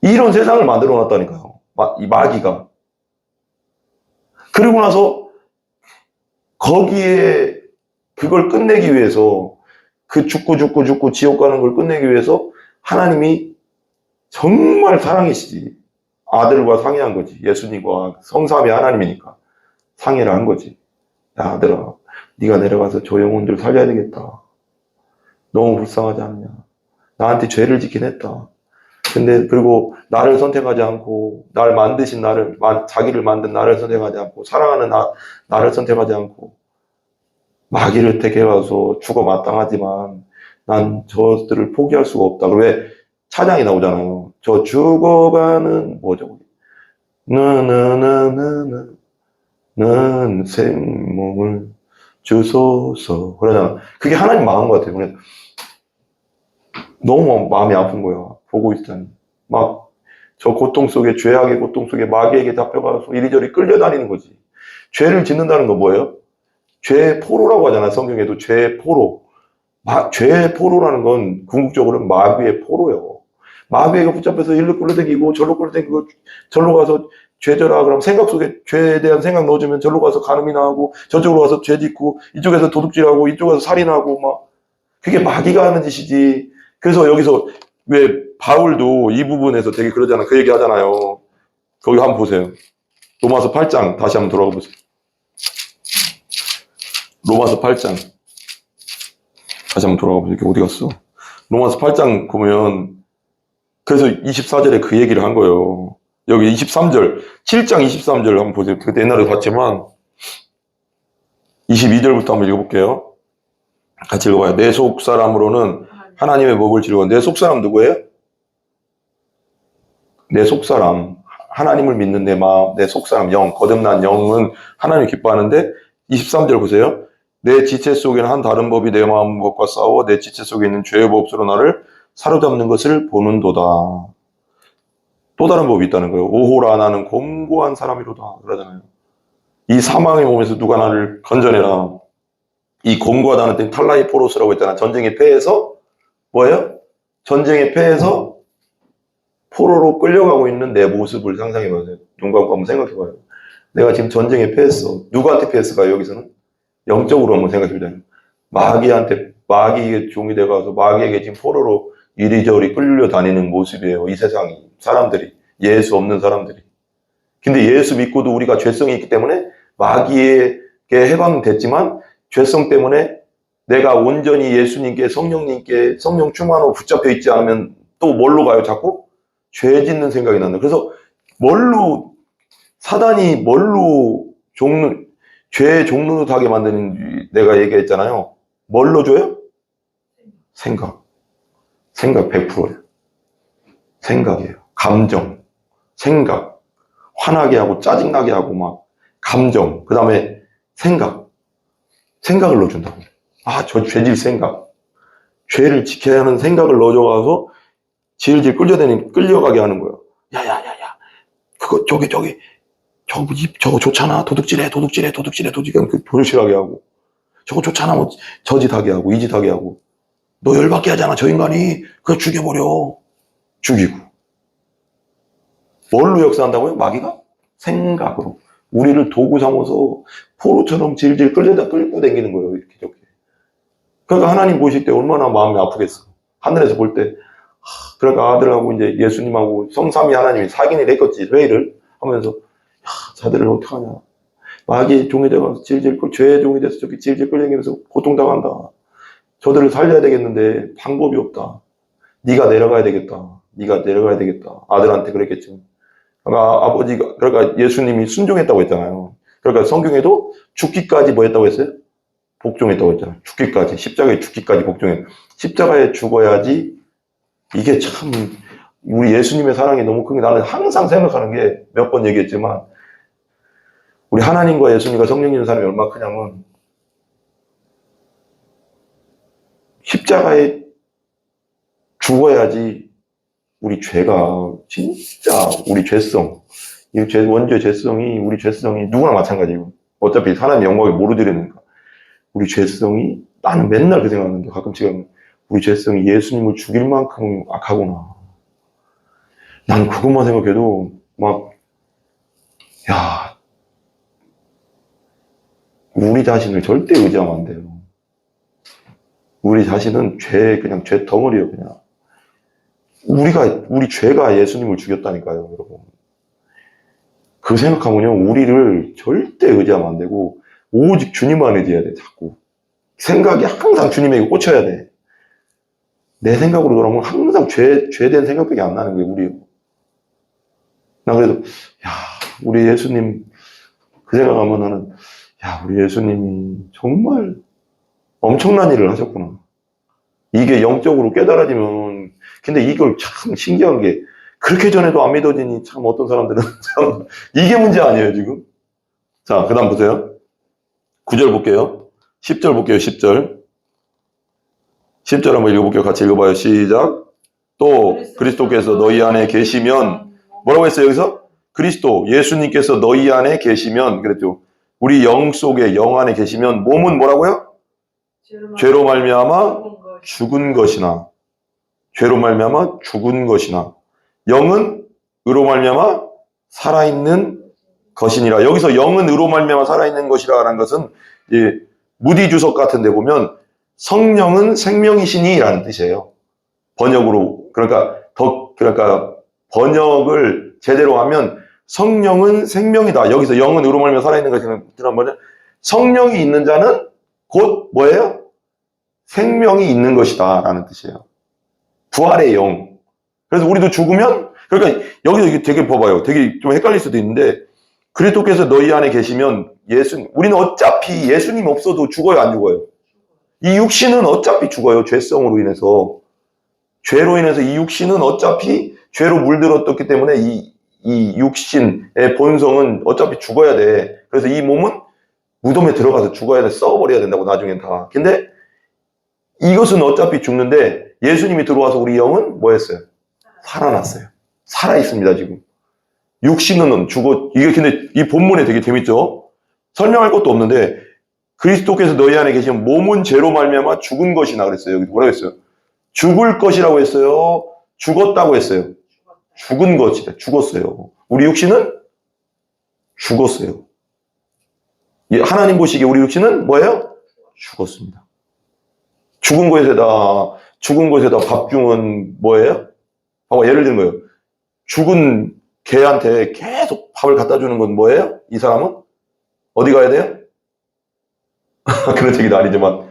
이런 세상을 만들어 놨다니까요. 이 마귀가. 그리고 나서 거기에 그걸 끝내기 위해서, 그 죽고 지옥 가는 걸 끝내기 위해서 하나님이 정말 사랑이시지. 아들과 상의한 거지. 예수님과 성삼위 하나님이니까 상의를 한 거지. 야, 아들아, 네가 내려가서 저 영혼들 살려야 되겠다. 너무 불쌍하지 않냐. 나한테 죄를 짓긴 했다. 근데 그리고 나를 선택하지 않고, 날 만드신 자기를 만든 나를 선택하지 않고, 사랑하는 나를 선택하지 않고 마귀를 택해가서 죽어 마땅하지만 난 저들을 포기할 수가 없다. 왜 찬양이 나오잖아요. 저 죽어가는 뭐죠? 나는 생명을 주소서 그러잖아. 그게 하나님 마음 같아요. 그래 너무 마음이 아픈 거야. 보고 있다니. 막 저 고통 속에, 죄악의 고통 속에 마귀에게 잡혀가서 이리저리 끌려다니는 거지. 죄를 짓는다는 거 뭐예요? 죄의 포로라고 하잖아. 성경에도 죄의 포로. 죄의 포로라는 건 궁극적으로는 마귀의 포로예요. 마귀에게 붙잡혀서 일로 끌려다니고 절로 끌려다니고, 절로 가서 죄져라 그러면 생각 속에 죄에 대한 생각 넣어주면 절로 가서 간음이나 하고, 저쪽으로 가서 죄 짓고, 이쪽에서 도둑질하고, 이쪽에서 살인하고, 막 그게 마귀가 하는 짓이지. 그래서 여기서 왜 바울도 이 부분에서 되게 그러잖아. 그 얘기 하잖아요. 거기 한번 보세요. 로마서 8장 다시 한번 돌아가 보세요. 로마서 8장 다시 한번 돌아가 보세요. 이게 어디 갔어? 로마서 8장 보면, 그래서 24절에 그 얘기를 한 거예요. 여기 23절, 7장 23절 한번 보세요. 그때 옛날에 봤지만 22절부터 한번 읽어볼게요. 같이 읽어봐요. 내 속사람으로는 하나님의 법을 지르고. 내 속사람 누구예요? 내 속사람, 하나님을 믿는 내 마음, 내 속사람, 영, 거듭난 영은 하나님 기뻐하는데, 23절 보세요. 내 지체 속에는 한 다른 법이 내 마음 법과 싸워 내 지체 속에 있는 죄의 법으로 나를 사로잡는 것을 보는도다. 또 다른 법이 있다는 거예요. 오호라, 나는 곤고한 사람이로다. 그러잖아요. 이 사망의 몸에서 누가 나를 건져내라. 이 곤고하다는 뜻이 탈라이 포로스라고 했잖아. 전쟁에 패해서 뭐예요? 전쟁에 패해서 포로로 끌려가고 있는 내 모습을 상상해봐요. 눈 감고 한번 생각해봐요. 내가 지금 전쟁에 패했어. 누구한테 패했을까요? 여기서는 영적으로 한번 생각해보자요. 마귀의 종이 돼가서 마귀에게 지금 포로로 이리저리 끌려다니는 모습이에요. 이 세상이, 사람들이, 예수 없는 사람들이. 근데 예수 믿고도 우리가 죄성이 있기 때문에 마귀에게 해방됐지만, 죄성 때문에 내가 온전히 예수님께, 성령님께, 성령 충만으로 붙잡혀 있지 않으면 또 뭘로 가요? 자꾸 죄 짓는 생각이 난다. 그래서 사단이 뭘로 죄의 종로로 하게 만드는, 내가 얘기했잖아요. 뭘로 줘요? 생각 100%예요. 생각이에요. 감정, 생각, 화나게 하고 짜증나게 하고 막 감정, 그 다음에 생각을 넣어준다고. 저 죄질 생각, 죄를 지켜야 하는 생각을 넣어줘가서 질질 끌려가게 하는 거예요. 야야야야, 그거 저거 좋잖아. 도둑질해. 그 불실하게 하고, 저거 좋잖아. 뭐 저짓하게 하고, 이짓하게 하고, 너 열받게 하잖아. 저 인간이. 그거 죽여버려. 죽이고. 뭘로 역사한다고요? 마귀가? 생각으로. 우리를 도구 삼아서 포로처럼 질질 끌고 다니는 거예요. 이렇게 저렇게. 그러니까 하나님 보실 때 얼마나 마음이 아프겠어. 하늘에서 볼 때. 그러니까 아들하고 이제 예수님하고 성삼위 하나님이 사귀는 했겠지. 회의를 하면서, 자들을 어떡하냐. 마귀의 종이 되어서 죄의 종이 돼서 저기 질질 끌려다니면서 고통당한다. 저들을 살려야 되겠는데 방법이 없다. 네가 내려가야 되겠다. 네가 내려가야 되겠다. 아들한테 그랬겠죠. 그러니까 아버지가, 그러니까 예수님이 순종했다고 했잖아요. 그러니까 성경에도 죽기까지 뭐 했다고 했어요? 복종했다고 했잖아요. 죽기까지. 십자가에 죽기까지 복종했. 십자가에 죽어야지. 이게 참 우리 예수님의 사랑이 너무 큰 게, 나는 항상 생각하는 게 몇 번 얘기했지만, 우리 하나님과 예수님과 성령님의 사랑이 얼마나 크냐면, 십자가에 죽어야지 우리 죄가, 진짜 우리 죄성, 원죄의 죄성이, 우리 죄성이 누구나 마찬가지고, 어차피 하나님의 영광을 모르 드리니까 우리 죄성이, 나는 맨날 그 생각하는데, 가끔씩은 우리 죄성이 예수님을 죽일 만큼 악하구나. 난 그것만 생각해도 막, 야, 우리 자신을 절대 의지하면 안 돼요. 우리 자신은 그냥 죄 덩어리예요, 그냥. 우리 죄가 예수님을 죽였다니까요, 여러분. 그 생각하면요, 우리를 절대 의지하면 안 되고, 오직 주님만 의지해야 돼, 자꾸. 생각이 항상 주님에게 꽂혀야 돼. 내 생각으로 돌아오면 항상 죄된 생각밖에 안 나는 거예요, 우리. 나 그래도, 야, 우리 예수님, 그 생각하면 나는, 야, 우리 예수님이 정말 엄청난 일을 하셨구나. 이게 영적으로 깨달아지면, 근데 이걸 참 신기한 게, 그렇게 전에도 안 믿어지니 참 어떤 사람들은 참, 이게 문제 아니에요, 지금? 자, 그 다음 보세요. 9절 볼게요. 10절 볼게요, 10절. 10절 한번 읽어볼게요. 같이 읽어봐요. 시작. 또 그리스도께서 너희 안에 계시면, 뭐라고 했어요, 여기서? 그리스도, 예수님께서 너희 안에 계시면, 그랬죠. 우리 영 속에, 영 안에 계시면, 몸은 뭐라고요? 죄로 말미암아 죽은 것이나, 죄로 말미암아 죽은 것이나, 영은 의로 말미암아 살아있는 것이니라. 여기서 영은 의로 말미암아 살아있는 것이라는 것은, 무디 주석 같은 데 보면 성령은 생명이시니라는 뜻이에요. 번역으로. 그러니까 번역을 제대로 하면 성령은 생명이다. 여기서 영은 의로 말미암아 살아있는 것이라는 말은, 성령이 있는 자는 곧 뭐예요? 생명이 있는 것이다 라는 뜻이에요. 부활의 영. 그래서 우리도 죽으면, 그러니까 여기서 이게 되게 봐봐요. 되게 좀 헷갈릴 수도 있는데, 그리스도께서 너희 안에 계시면 우리는 어차피 예수님 없어도 죽어요, 안 죽어요? 이 육신은 어차피 죽어요. 죄성으로 인해서. 죄로 인해서 이 육신은 어차피 죄로 물들었기 때문에 이 육신의 본성은 어차피 죽어야 돼. 그래서 이 몸은 무덤에 들어가서 죽어야 돼. 썩어버려야 된다고, 나중엔 다. 근데 이것은 어차피 죽는데, 예수님이 들어와서 우리 영은 뭐 했어요? 살아났어요. 살아있습니다, 지금. 육신은 죽어. 이게 근데 이 본문에 되게 재밌죠? 설명할 것도 없는데, 그리스도께서 너희 안에 계시면 몸은 죄로 말미암아 죽은 것이나 그랬어요. 여기 뭐라고 했어요? 죽을 것이라고 했어요? 죽었다고 했어요? 죽은 것이다. 죽었어요. 우리 육신은 죽었어요. 하나님 보시기에 우리 육신은 뭐예요? 죽었습니다. 죽은 것에다 밥중은 뭐예요? 봐봐, 예를 들면 뭐예요? 죽은 개한테 계속 밥을 갖다 주는 건 뭐예요? 이 사람은? 어디 가야 돼요? 그런 얘기도 아니지만,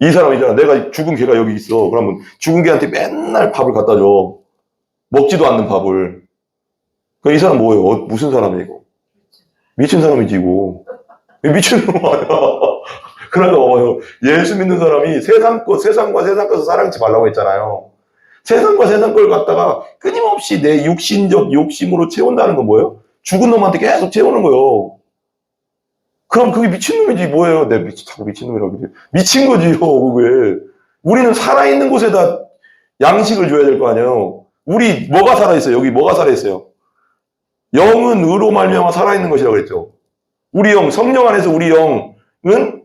이 사람이잖아. 내가 죽은 개가 여기 있어. 그러면 죽은 개한테 맨날 밥을 갖다 줘. 먹지도 않는 밥을. 그럼 이 사람 뭐예요? 무슨 사람이에요, 이거? 미친 사람이지, 이거. 미친 놈 아니야. 그러니까 봐봐요. 예수 믿는 사람이 세상과 세상 것을 사랑치 말라고 했잖아요. 세상과 세상 걸 갖다가 끊임없이 내 육신적 욕심으로 채운다는 건 뭐예요? 죽은 놈한테 계속 채우는 거예요. 그럼 그게 미친놈이지 뭐예요? 자꾸 미친놈이라고 그래. 미친 거지요, 그게. 우리는 살아있는 곳에다 양식을 줘야 될 거 아니에요. 우리 뭐가 살아있어요? 여기 뭐가 살아있어요? 영은 의로 말미암아 살아있는 것이라고 그랬죠. 우리 영, 성령 안에서 우리 영은,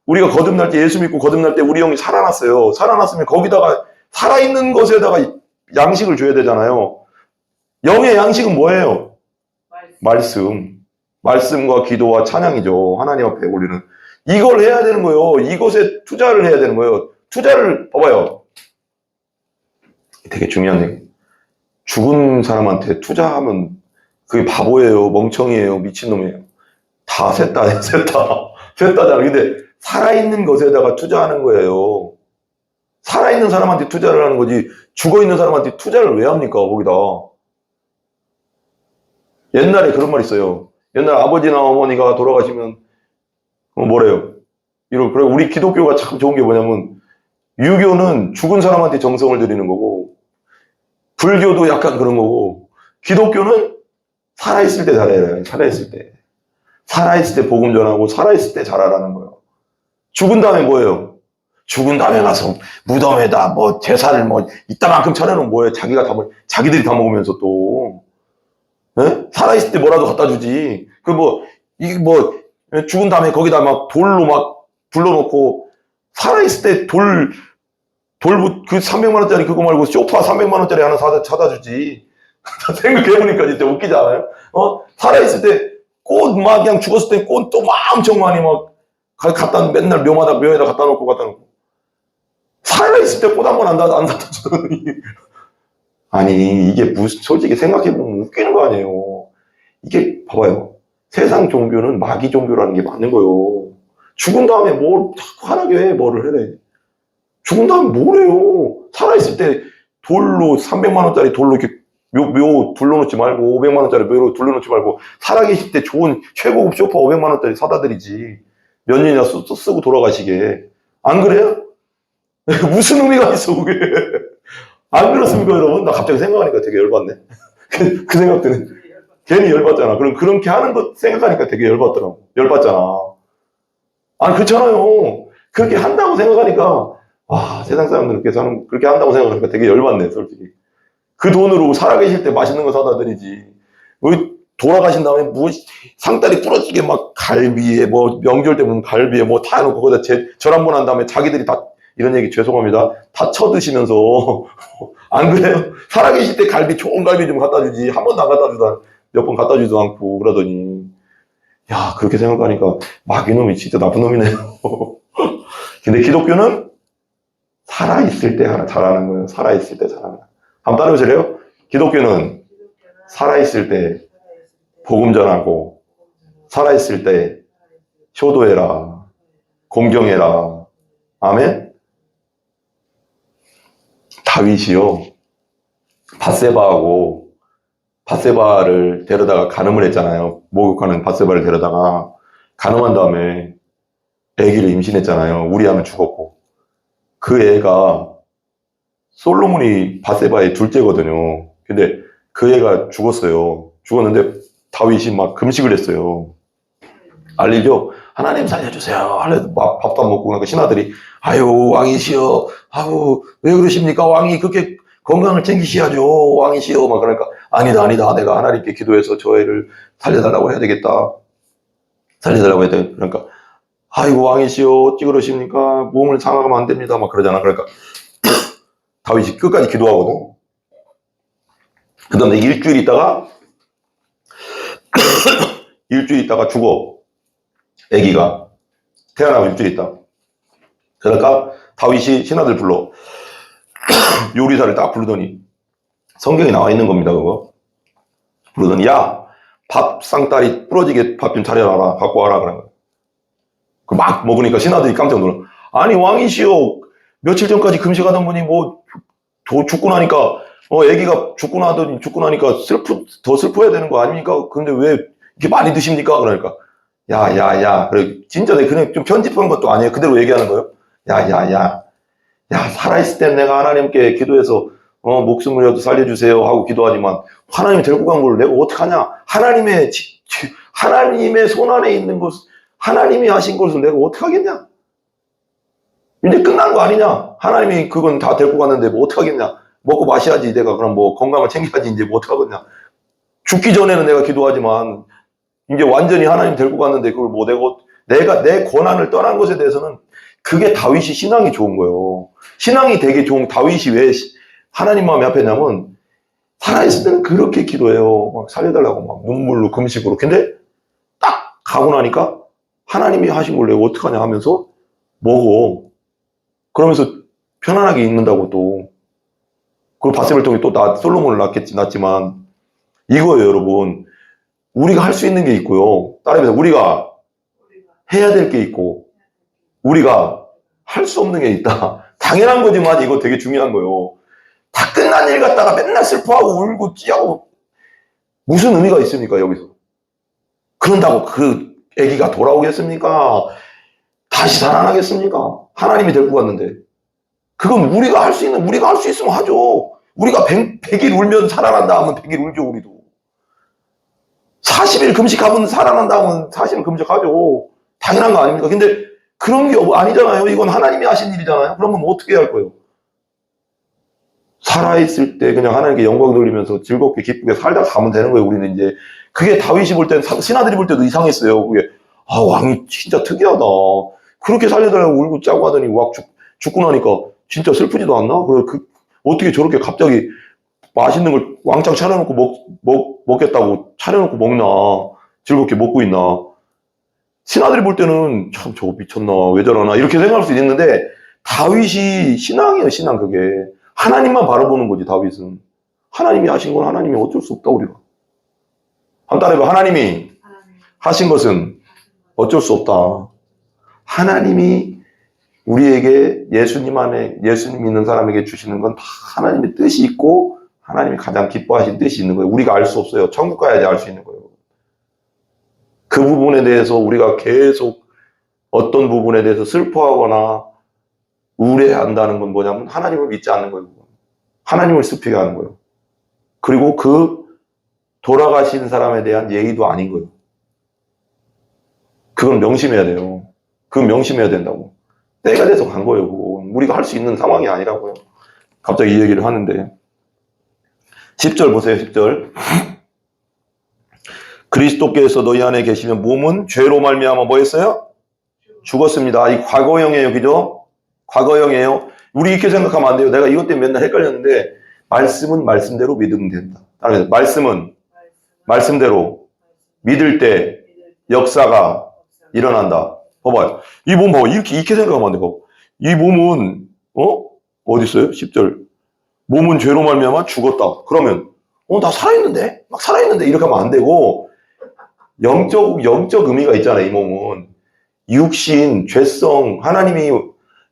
우리가 거듭날 때, 예수 믿고 거듭날 때 우리 영이 살아났어요. 살아났으면 거기다가 살아있는 것에다가 양식을 줘야 되잖아요. 영의 양식은 뭐예요? 말씀. 말씀과 기도와 찬양이죠. 하나님 앞에 우리는. 이걸 해야 되는 거예요. 이것에 투자를 해야 되는 거예요. 투자를, 봐봐요. 되게 중요한 얘기. 죽은 사람한테 투자하면 그게 바보예요. 멍청이에요. 미친놈이에요. 다 셋다, 셋다잖아. 근데 살아있는 것에다가 투자하는 거예요. 살아있는 사람한테 투자를 하는 거지, 죽어있는 사람한테 투자를 왜 합니까, 거기다. 옛날에 그런 말 있어요. 옛날 아버지나 어머니가 돌아가시면, 뭐래요? 그래, 우리 기독교가 참 좋은 게 뭐냐면, 유교는 죽은 사람한테 정성을 드리는 거고, 불교도 약간 그런 거고, 기독교는 살아있을 때 잘해야 돼, 살아있을 때. 살아있을 때 복음 전하고, 살아있을 때 잘하라는 거예요. 죽은 다음에 뭐예요? 죽은 다음에 가서 무덤에다 뭐 제사를 뭐 이따만큼 차려놓으면 뭐예요? 자기들이 다 먹으면서 또. 예? 살아있을 때 뭐라도 갖다 주지. 이게 죽은 다음에 거기다 막 돌로 막 불러놓고, 살아있을 때 그 300만 원짜리 그거 말고 소파 300만 원짜리 하나 사다 주지. 생각해보니까 진짜 웃기지 않아요? 살아있을 때 꽃 막 그냥 죽었을 때 꽃 또 막 엄청 많이 막 맨날 묘에다 갖다 놓고. 살아있을 때 꽃 한 번 안 사다 주더니. 아니, 이게 솔직히 생각해보면 웃기는 거 아니에요. 이게, 봐봐요. 세상 종교는 마귀 종교라는 게 맞는 거예요. 죽은 다음에 뭘 자꾸 하나게 해, 뭐를 해래. 죽은 다음에 뭘 해요. 살아있을 때 300만 원짜리 돌로 이렇게 묘 둘러놓지 말고, 500만 원짜리 묘로 둘러놓지 말고, 살아계실 때 좋은 최고급 소파 500만 원짜리 사다 드리지. 몇 년이나 쓰고 돌아가시게. 안 그래요? 무슨 의미가 있어, 그게. 안 그렇습니까, 여러분? 나 갑자기 생각하니까 되게 열받네. 그 생각 드네. 괜히 열받잖아. 그렇게 하는 거 생각하니까 되게 열받더라고. 열받잖아. 아니, 그렇잖아요. 그렇게 한다고 생각하니까, 세상 사람들은 그렇게 한다고 생각하니까 되게 열받네, 솔직히. 그 돈으로 살아계실 때 맛있는 거 사다 드리지. 돌아가신 다음에 상다리 부러지게 막 갈비에 명절 때 보면 갈비에 다 해놓고 거기다 절 한 번 한 다음에 자기들이 다, 이런 얘기 죄송합니다, 다 쳐드시면서. 안 그래요? 살아계실 때 좋은 갈비 좀 갖다 주지. 한 번도 안 갖다 주다, 몇 번 갖다 주지도 않고 그러더니. 야, 그렇게 생각하니까 마귀놈이 진짜 나쁜 놈이네요. 근데 기독교는 살아있을 때 잘하는 거예요. 살아있을 때 잘하는 거예요. 한번 따라해보실래요? 기독교는 살아있을 때 복음 전하고, 살아있을 때 효도해라, 공경해라. 아멘? 다윗이요, 밧세바를 데려다가 간음을 했잖아요. 목욕하는 밧세바를 데려다가 간음한 다음에 아기를 임신했잖아요. 우리아는 죽었고. 그 애가 솔로몬이 밧세바의 둘째거든요. 근데 그 애가 죽었어요. 죽었는데 다윗이 막 금식을 했어요. 알리죠? 하나님 살려주세요. 밥도 안 먹고, 그러니까 신하들이, 아유, 왕이시여, 왜 그러십니까? 왕이 그렇게 건강을 챙기셔야죠. 왕이시여. 막 그러니까, 아니다. 내가 하나님께 기도해서 저 애를 살려달라고 해야 되겠다. 살려달라고 해야 돼. 그러니까, 아이고, 왕이시여, 어찌 그러십니까? 몸을 상하면 안 됩니다. 막 그러잖아. 그러니까, 다윗이 끝까지 기도하거든. 그 다음에 일주일 있다가 죽어. 아기가. 태어나고 일주일 있다. 그러니까 다윗이 신하들 불러. 요리사를 딱 부르더니, 성경에 나와 있는 겁니다, 그거. 부르더니, 야, 밥 쌍다리 부러지게 밥 좀 차려놔라. 갖고 와라. 그런 거야. 막 먹으니까 신하들이 깜짝 놀라. 아니, 왕이시여, 며칠 전까지 금식하던 분이 죽고 나니까, 아기가 죽고 나니까 더 슬퍼야 되는 거 아닙니까? 근데 왜 이렇게 많이 드십니까? 그러니까, 야. 그래, 진짜 내가 그냥 좀 편집한 것도 아니에요. 그대로 얘기하는 거예요. 야, 살아있을 땐 내가 하나님께 기도해서, 목숨을라도 살려주세요 하고 기도하지만, 하나님이 데리고 간 걸 내가 어떡하냐? 하나님의 손 안에 있는 것, 하나님이 하신 것을 내가 어떡하겠냐? 이제 끝난 거 아니냐? 하나님이 그건 다 데리고 갔는데 뭐 어떡하겠냐? 먹고 마셔야지. 내가 그럼 건강을 챙겨야지. 이제 뭐 어떡하겠냐? 죽기 전에는 내가 기도하지만, 이제 완전히 하나님 데리고 갔는데 그걸 내가 내 권한을 떠난 것에 대해서는, 그게 다윗이 신앙이 좋은 거예요. 신앙이 되게 좋은, 다윗이 왜 하나님 마음이 아팠냐면, 살아있을 때는 그렇게 기도해요. 막 살려달라고 막 눈물로 금식으로. 근데 딱 가고 나니까 하나님이 하신 걸 내가 어떡하냐 하면서 먹어. 그러면서 편안하게 있는다고 또. 그 밧세바를 통해 또 솔로몬을 낳지만, 이거예요, 여러분. 우리가 할 수 있는 게 있고요. 따라해서 우리가 해야 될 게 있고 우리가 할 수 없는 게 있다. 당연한 거지만 이거 되게 중요한 거예요. 다 끝난 일 갖다가 맨날 슬퍼하고 울고 찌하고 무슨 의미가 있습니까 여기서? 그런다고 그 아기가 돌아오겠습니까? 다시 살아나겠습니까? 하나님이 데리고 갔는데 그건 우리가 할 수 있으면 하죠. 우리가 100일 울면 살아난다 하면 100일 울죠 우리도. 40일 금식하면 살아난다 하면 40일 금식하죠. 당연한 거 아닙니까? 근데 그런 게 아니잖아요. 이건 하나님이 하신 일이잖아요. 그러면 어떻게 할 거예요? 살아있을 때 그냥 하나님께 영광 돌리면서 즐겁게 기쁘게 살다 가면 되는 거예요. 우리는 이제 그게 다윗이 볼 때는 신하들이 볼 때도 이상했어요. 그게 왕이 진짜 특이하다. 그렇게 살려달라고 울고 짜고 하더니 죽고 나니까 진짜 슬프지도 않나? 어떻게 저렇게 갑자기 맛있는 걸 왕창 차려놓고 먹겠다고 차려놓고 먹나? 즐겁게 먹고 있나? 신하들이 볼 때는 참 저거 미쳤나? 왜 저러나? 이렇게 생각할 수 있는데 다윗이 신앙이에요. 신앙 그게. 하나님만 바라보는 거지 다윗은. 하나님이 하신 건 하나님이 어쩔 수 없다 우리가. 한번 따라해봐. 하나님이 하신 것은 어쩔 수 없다. 하나님이 우리에게 예수님 믿는 사람에게 주시는 건 다 하나님의 뜻이 있고 하나님이 가장 기뻐하신 뜻이 있는 거예요. 우리가 알 수 없어요. 천국 가야지 알 수 있는 거예요. 그 부분에 대해서 우리가 계속 어떤 부분에 대해서 슬퍼하거나 우울해한다는 건 뭐냐면 하나님을 믿지 않는 거예요. 하나님을 슬프게 하는 거예요. 그리고 그 돌아가신 사람에 대한 예의도 아닌 거예요. 그건 명심해야 돼요. 그건 명심해야 된다고. 때가 돼서 간 거예요. 그건. 우리가 할 수 있는 상황이 아니라고요. 갑자기 이 얘기를 하는데 10절 보세요. 10절. 그리스도께서 너희 안에 계시면 몸은 죄로 말미암아 뭐 했어요? 죽었습니다. 이 과거형이에요. 그죠? 과거형이에요. 우리 이렇게 생각하면 안 돼요. 내가 이것 때문에 맨날 헷갈렸는데 말씀은 말씀대로 믿으면 된다. 따라서 말씀은 말씀대로 믿을 때 역사가 일어난다. 봐봐요. 이 몸 봐봐. 이렇게 생각하면 안 돼. 봐봐. 이 몸은 어디 있어요? 10절. 몸은 죄로 말미암아 죽었다. 그러면 나 살아있는데? 막 살아있는데? 이렇게 하면 안 되고 영적 의미가 있잖아요. 이 몸은 육신, 죄성, 하나님이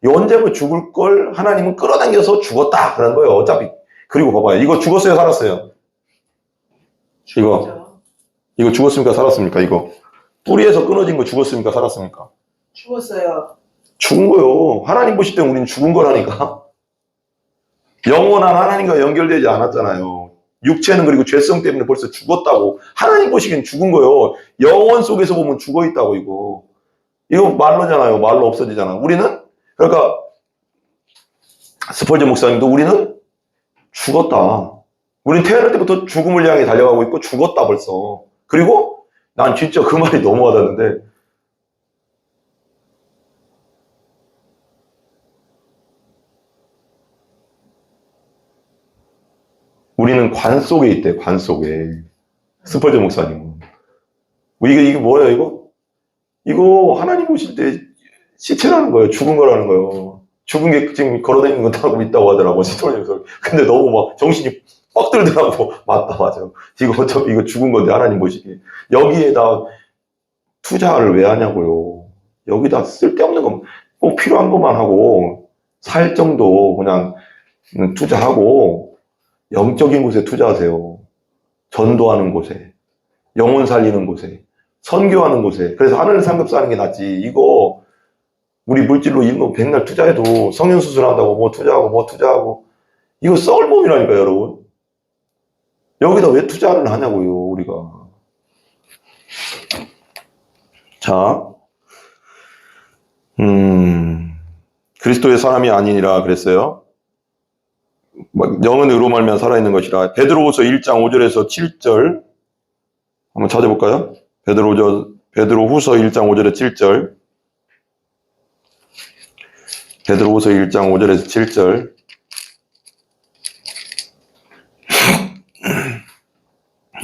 언제면 죽을 걸 하나님은 끌어당겨서 죽었다 그런 거예요. 어차피. 그리고 봐봐요. 이거 죽었어요, 살았어요? 이거 죽었습니까, 살았습니까? 이거 뿌리에서 끊어진 거 죽었습니까, 살았습니까? 죽었어요. 죽은 거요. 하나님 보실 때 우리는 죽은 거라니까. 영원한 하나님과 연결되지 않았잖아요. 육체는 그리고 죄성 때문에 벌써 죽었다고. 하나님 보시기엔 죽은 거요. 영원 속에서 보면 죽어 있다고 이거 말로잖아요. 말로 없어지잖아. 우리는 그러니까 스펄전 목사님도 우리는 죽었다. 우리는 태어날 때부터 죽음을 향해 달려가고 있고 죽었다 벌써. 그리고 난 진짜 그 말이 너무 와닿는데 우리는 관 속에 있대. 관 속에. 스펄전 목사님은. 이게 뭐예요 이거 하나님 오실 때 시체라는 거예요. 죽은 거라는 거예요. 죽은 게 지금 걸어다니는 건 하고 있다고 하더라고. 스펄전 목사님. 근데 너무 막 정신이 뻑 들더라고. 맞다 맞아. 이거 어차피 이거 죽은 건데 하나님 보시기에. 여기에다 투자를 왜 하냐고요. 여기다 쓸데없는 거 꼭 필요한 것만 하고 살 정도 그냥 투자하고 영적인 곳에 투자하세요. 전도하는 곳에, 영혼 살리는 곳에, 선교하는 곳에. 그래서 하늘 상급 사는 게 낫지. 이거 우리 물질로 이런 거 백날 투자해도 성형수술 한다고 뭐 투자하고 이거 썩을 몸이라니까요, 여러분. 여기다 왜 투자를 하냐고요, 우리가. 자, 그리스도의 사람이 아니니라 그랬어요. 영은 의로 말미암아 살아있는 것이라. 베드로후서 1장 5절에서 7절 한번 찾아볼까요? 베드로후서 1장 5절에서 7절. 베드로후서 1장 5절에서 7절.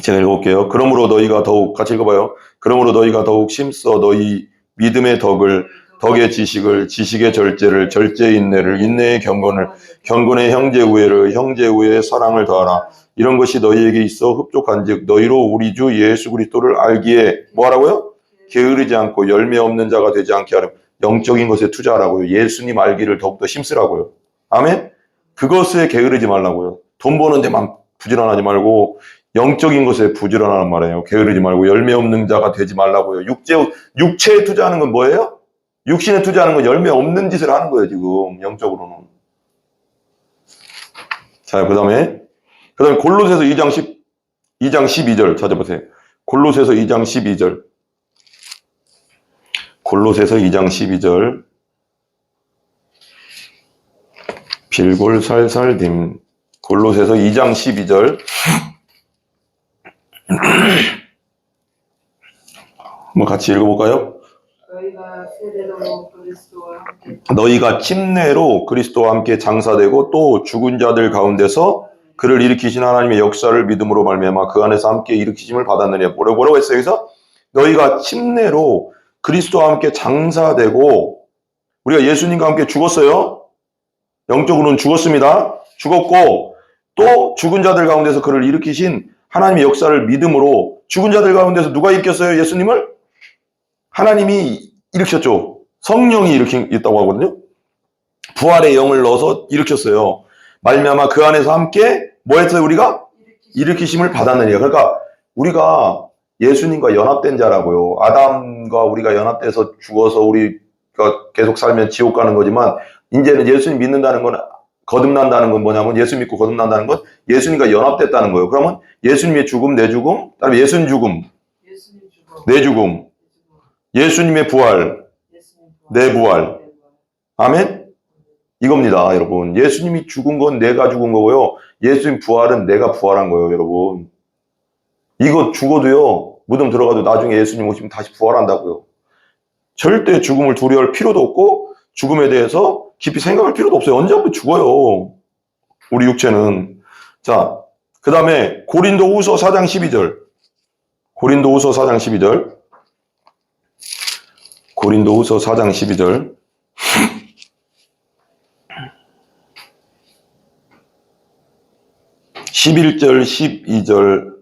제가 읽어볼게요. 그러므로 너희가 더욱 같이 읽어봐요. 그러므로 너희가 더욱 심써 너희 믿음의 덕을 덕의 지식을, 지식의 절제를, 절제의 인내를, 인내의 경건을, 경건의 형제 우애를, 형제 우애의 사랑을 더하라. 이런 것이 너희에게 있어 흡족한즉 너희로 우리 주 예수 그리스도를 알기에 뭐하라고요? 게으르지 않고 열매 없는 자가 되지 않게 하라. 영적인 것에 투자하라고요. 예수님 알기를 더욱더 힘쓰라고요. 아멘? 그것에 게으르지 말라고요. 돈 버는 데만 부지런하지 말고 영적인 것에 부지런하란 말이에요. 게으르지 말고 열매 없는 자가 되지 말라고요. 육체에 투자하는 건 뭐예요? 육신에 투자하는 건 열매 없는 짓을 하는 거예요, 지금 영적으로는. 자, 그다음에 골로새서 2장 12절 찾아보세요. 골로새서 2장 12절. 골로새서 2장 12절. 빌골 살살딤. 골로새서 2장 12절. 한번 같이 읽어볼까요? 너희가 침례로 그리스도와 함께 장사되고 또 죽은 자들 가운데서 그를 일으키신 하나님의 역사를 믿음으로 말미암아 그 안에서 함께 일으키심을 받았느냐. 뭐라고 했어요? 여기서 너희가 침례로 그리스도와 함께 장사되고, 우리가 예수님과 함께 죽었어요. 영적으로는 죽었습니다. 죽었고 또 죽은 자들 가운데서 그를 일으키신 하나님의 역사를 믿음으로, 죽은 자들 가운데서 누가 일으켰어요? 예수님을? 하나님이 일으켰죠. 성령이 일으켰다고 하거든요. 부활의 영을 넣어서 일으켰어요. 말미암아 그 안에서 함께 뭐 했어요? 우리가? 일으키심을 받았느냐. 그러니까 우리가 예수님과 연합된 자라고요. 아담과 우리가 연합돼서 죽어서 우리가 계속 살면 지옥 가는 거지만, 이제는 예수님 믿는다는 건, 거듭난다는 건 뭐냐면, 예수 믿고 거듭난다는 건 예수님과 연합됐다는 거예요. 그러면 예수님의 죽음, 내 죽음, 그다음에 예수님 죽음, 내 죽음, 예수님의 부활, 내 부활. 아멘? 이겁니다, 여러분. 예수님이 죽은 건 내가 죽은 거고요. 예수님 부활은 내가 부활한 거예요, 여러분. 이거 죽어도요, 무덤 들어가도 나중에 예수님 오시면 다시 부활한다고요. 절대 죽음을 두려워할 필요도 없고 죽음에 대해서 깊이 생각할 필요도 없어요. 언제 한번 죽어요, 우리 육체는. 자, 그 다음에 고린도후서 4장 12절. 고린도후서 4장 12절. 고린도후서 4장 12절. 11절, 12절,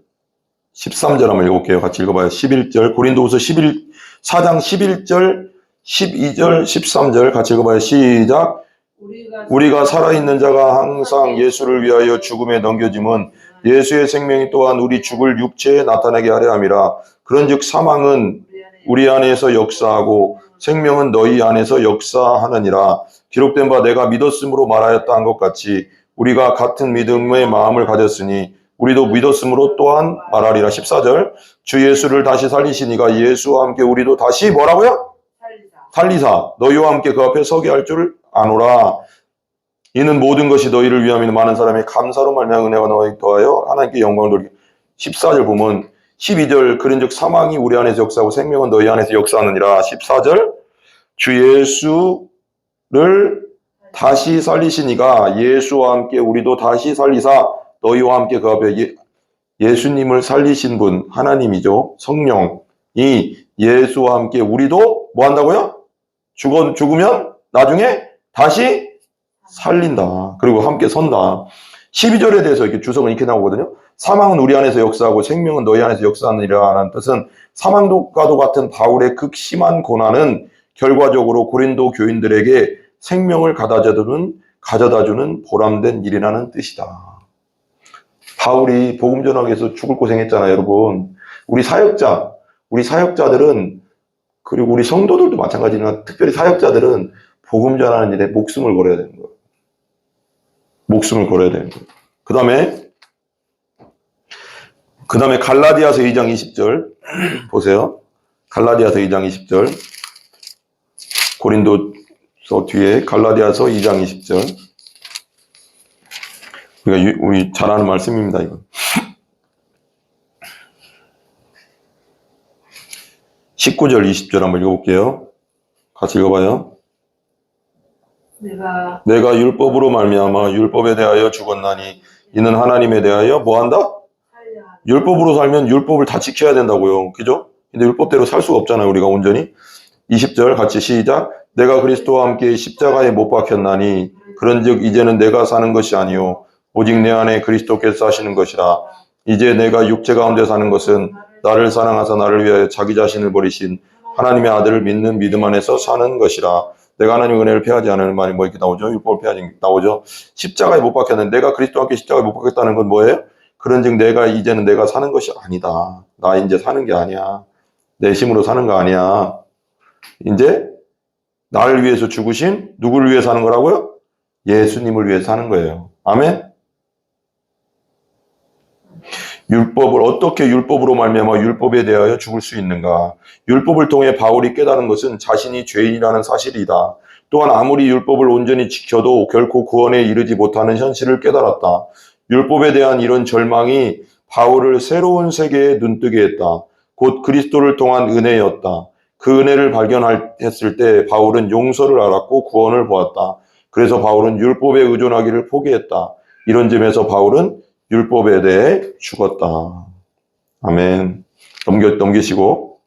13절 한번 읽어볼게요. 같이 읽어봐요. 11절, 고린도후서 4장 11절, 12절, 13절 같이 읽어봐요. 시작. 우리가 살아있는 자가 항상 예수를 위하여 죽음에 넘겨짐은 예수의 생명이 또한 우리 죽을 육체에 나타나게 하려 함이라. 그런즉 사망은 우리 안에서 역사하고 생명은 너희 안에서 역사하느니라. 기록된 바 내가 믿었으므로 말하였다 한 것 같이 우리가 같은 믿음의 마음을 가졌으니 우리도 믿었으므로 또한 말하리라. 14절. 주 예수를 다시 살리시니가 예수와 함께 우리도 다시 뭐라고요? 살리사 너희와 함께 그 앞에 서게 할 줄 아노라. 이는 모든 것이 너희를 위함이니 많은 사람의 감사로 말미암아 은혜가 너희 더하여 하나님께 영광을 돌리게. 14절 보면 12절 그런즉 사망이 우리 안에서 역사하고 생명은 너희 안에서 역사하느니라. 14절 주 예수를 다시 살리시니가 예수와 함께 우리도 다시 살리사 너희와 함께 그 앞에 예수님을 살리신 분 하나님이죠. 성령이 예수와 함께 우리도 뭐 한다고요? 죽으면 나중에 다시 살린다. 그리고 함께 선다. 12절에 대해서 이렇게 주석은 이렇게 나오거든요. 사망은 우리 안에서 역사하고 생명은 너희 안에서 역사하느니라는 뜻은 사망과도 같은 바울의 극심한 고난은 결과적으로 고린도 교인들에게 생명을 가져다주는 보람된 일이라는 뜻이다. 바울이 복음 전하기 위해서 죽을 고생했잖아요, 여러분. 우리 사역자들은, 그리고 우리 성도들도 마찬가지지만 특별히 사역자들은 복음 전하는 일에 목숨을 걸어야 되는 거예요. 목숨을 걸어야 되는 거예요. 그 다음에 갈라디아서 2장 20절 보세요. 갈라디아서 2장 20절. 고린도서 뒤에 갈라디아서 2장 20절. 우리 잘 아는 말씀입니다, 이건. 19절, 20절 한번 읽어볼게요. 같이 읽어봐요. 내가 율법으로 말미암아 율법에 대하여 죽었나니 이는 하나님에 대하여 뭐한다? 율법으로 살면 율법을 다 지켜야 된다고요. 그죠? 근데 율법대로 살 수가 없잖아요, 우리가 온전히. 20절 같이 시작. 내가 그리스도와 함께 십자가에 못 박혔나니 그런즉 이제는 내가 사는 것이 아니요 오직 내 안에 그리스도께서 사시는 것이라. 이제 내가 육체 가운데 사는 것은 나를 사랑하사 나를 위하여 자기 자신을 버리신 하나님의 아들을 믿는 믿음 안에서 사는 것이라. 내가 하나님의 은혜를 패하지 않을 말이 뭐 이렇게 나오죠? 율법을 패하지 나오죠? 십자가에 못 박혔는데 내가 그리스도와 함께 십자가에 못 박혔다는 건 뭐예요? 그런즉 내가 이제는 내가 사는 것이 아니다. 나 이제 사는 게 아니야. 내 힘으로 사는 거 아니야. 이제 나를 위해서 죽으신 누구를 위해 사는 거라고요? 예수님을 위해 사는 거예요. 아멘? 율법을 어떻게 율법으로 말미암아 율법에 대하여 죽을 수 있는가? 율법을 통해 바울이 깨달은 것은 자신이 죄인이라는 사실이다. 또한 아무리 율법을 온전히 지켜도 결코 구원에 이르지 못하는 현실을 깨달았다. 율법에 대한 이런 절망이 바울을 새로운 세계에 눈뜨게 했다. 곧 그리스도를 통한 은혜였다. 그 은혜를 발견했을 때 바울은 용서를 알았고 구원을 보았다. 그래서 바울은 율법에 의존하기를 포기했다. 이런 점에서 바울은 율법에 대해 죽었다. 아멘. 넘기시고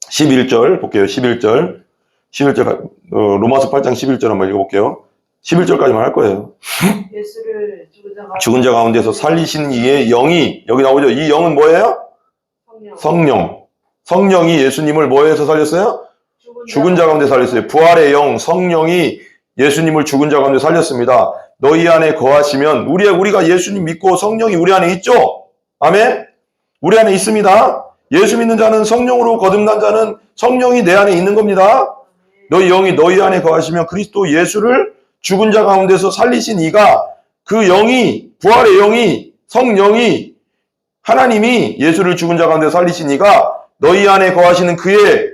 11절 볼게요. 11절 로마서 8장 11절 한번 읽어볼게요. 11절까지만 할 거예요. 예수를 죽은 자 가운데서 살리신 이의 영이 여기 나오죠. 이 영은 뭐예요? 성령. 성령이 예수님을 뭐에서 살렸어요? 죽은 자 가운데 살렸어요. 부활의 영 성령이 예수님을 죽은 자 가운데 살렸습니다. 너희 안에 거하시면 우리가 예수님 믿고 성령이 우리 안에 있죠? 아멘? 우리 안에 있습니다. 예수 믿는 자는 성령으로 거듭난 자는 성령이 내 안에 있는 겁니다. 너희 영이 너희 안에 거하시면 그리스도 예수를 죽은 자 가운데서 살리신 이가 그 영이 부활의 영이 성령이 하나님이 예수를 죽은 자 가운데 살리신 이가 너희 안에 거하시는 그의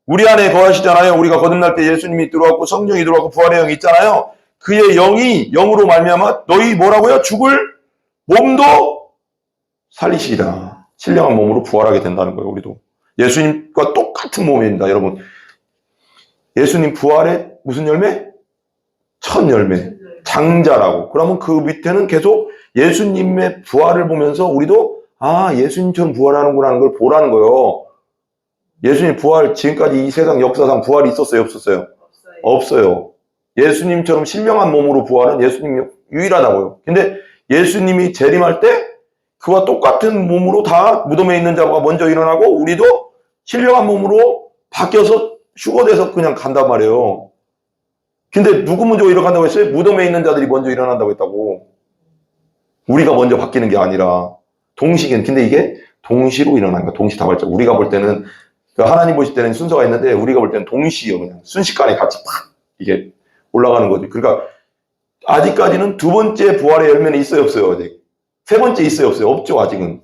우리 안에 거하시잖아요. 우리가 거듭날 때 예수님이 들어왔고 성령이 들어왔고 부활의 영이 있잖아요. 그의 영이 영으로 말미암아 너희 뭐라고요? 죽을 몸도 살리시리라. 신령한 몸으로 부활하게 된다는 거예요. 우리도 예수님과 똑같은 몸입니다. 여러분 예수님 부활의 무슨 열매? 첫 열매 장자라고. 그러면 그 밑에는 계속 예수님의 부활을 보면서 우리도 예수님처럼 부활하는구나 하는 걸 보라는 거예요. 예수님 부활 지금까지 이 세상 역사상 부활이 있었어요? 없었어요? 없어요. 예수님처럼 신령한 몸으로 부활은 예수님이 유일하다고요. 근데 예수님이 재림할 때 그와 똑같은 몸으로 다 무덤에 있는 자가 먼저 일어나고 우리도 신령한 몸으로 바뀌어서 휴거돼서 그냥 간단 말이에요. 근데 누구 먼저 일어난다고 했어요? 무덤에 있는 자들이 먼저 일어난다고 했다고. 우리가 먼저 바뀌는 게 아니라 동시긴. 근데 이게 동시로 일어나는 거야. 동시다발적. 우리가 볼 때는 하나님 보실 때는 순서가 있는데 우리가 볼 때는 동시요. 그냥 순식간에 같이 팍 이게 올라가는 거지. 그러니까 아직까지는 두 번째 부활의 열매는 있어요, 없어요? 아직. 세 번째 있어요, 없어요? 없죠, 아직은.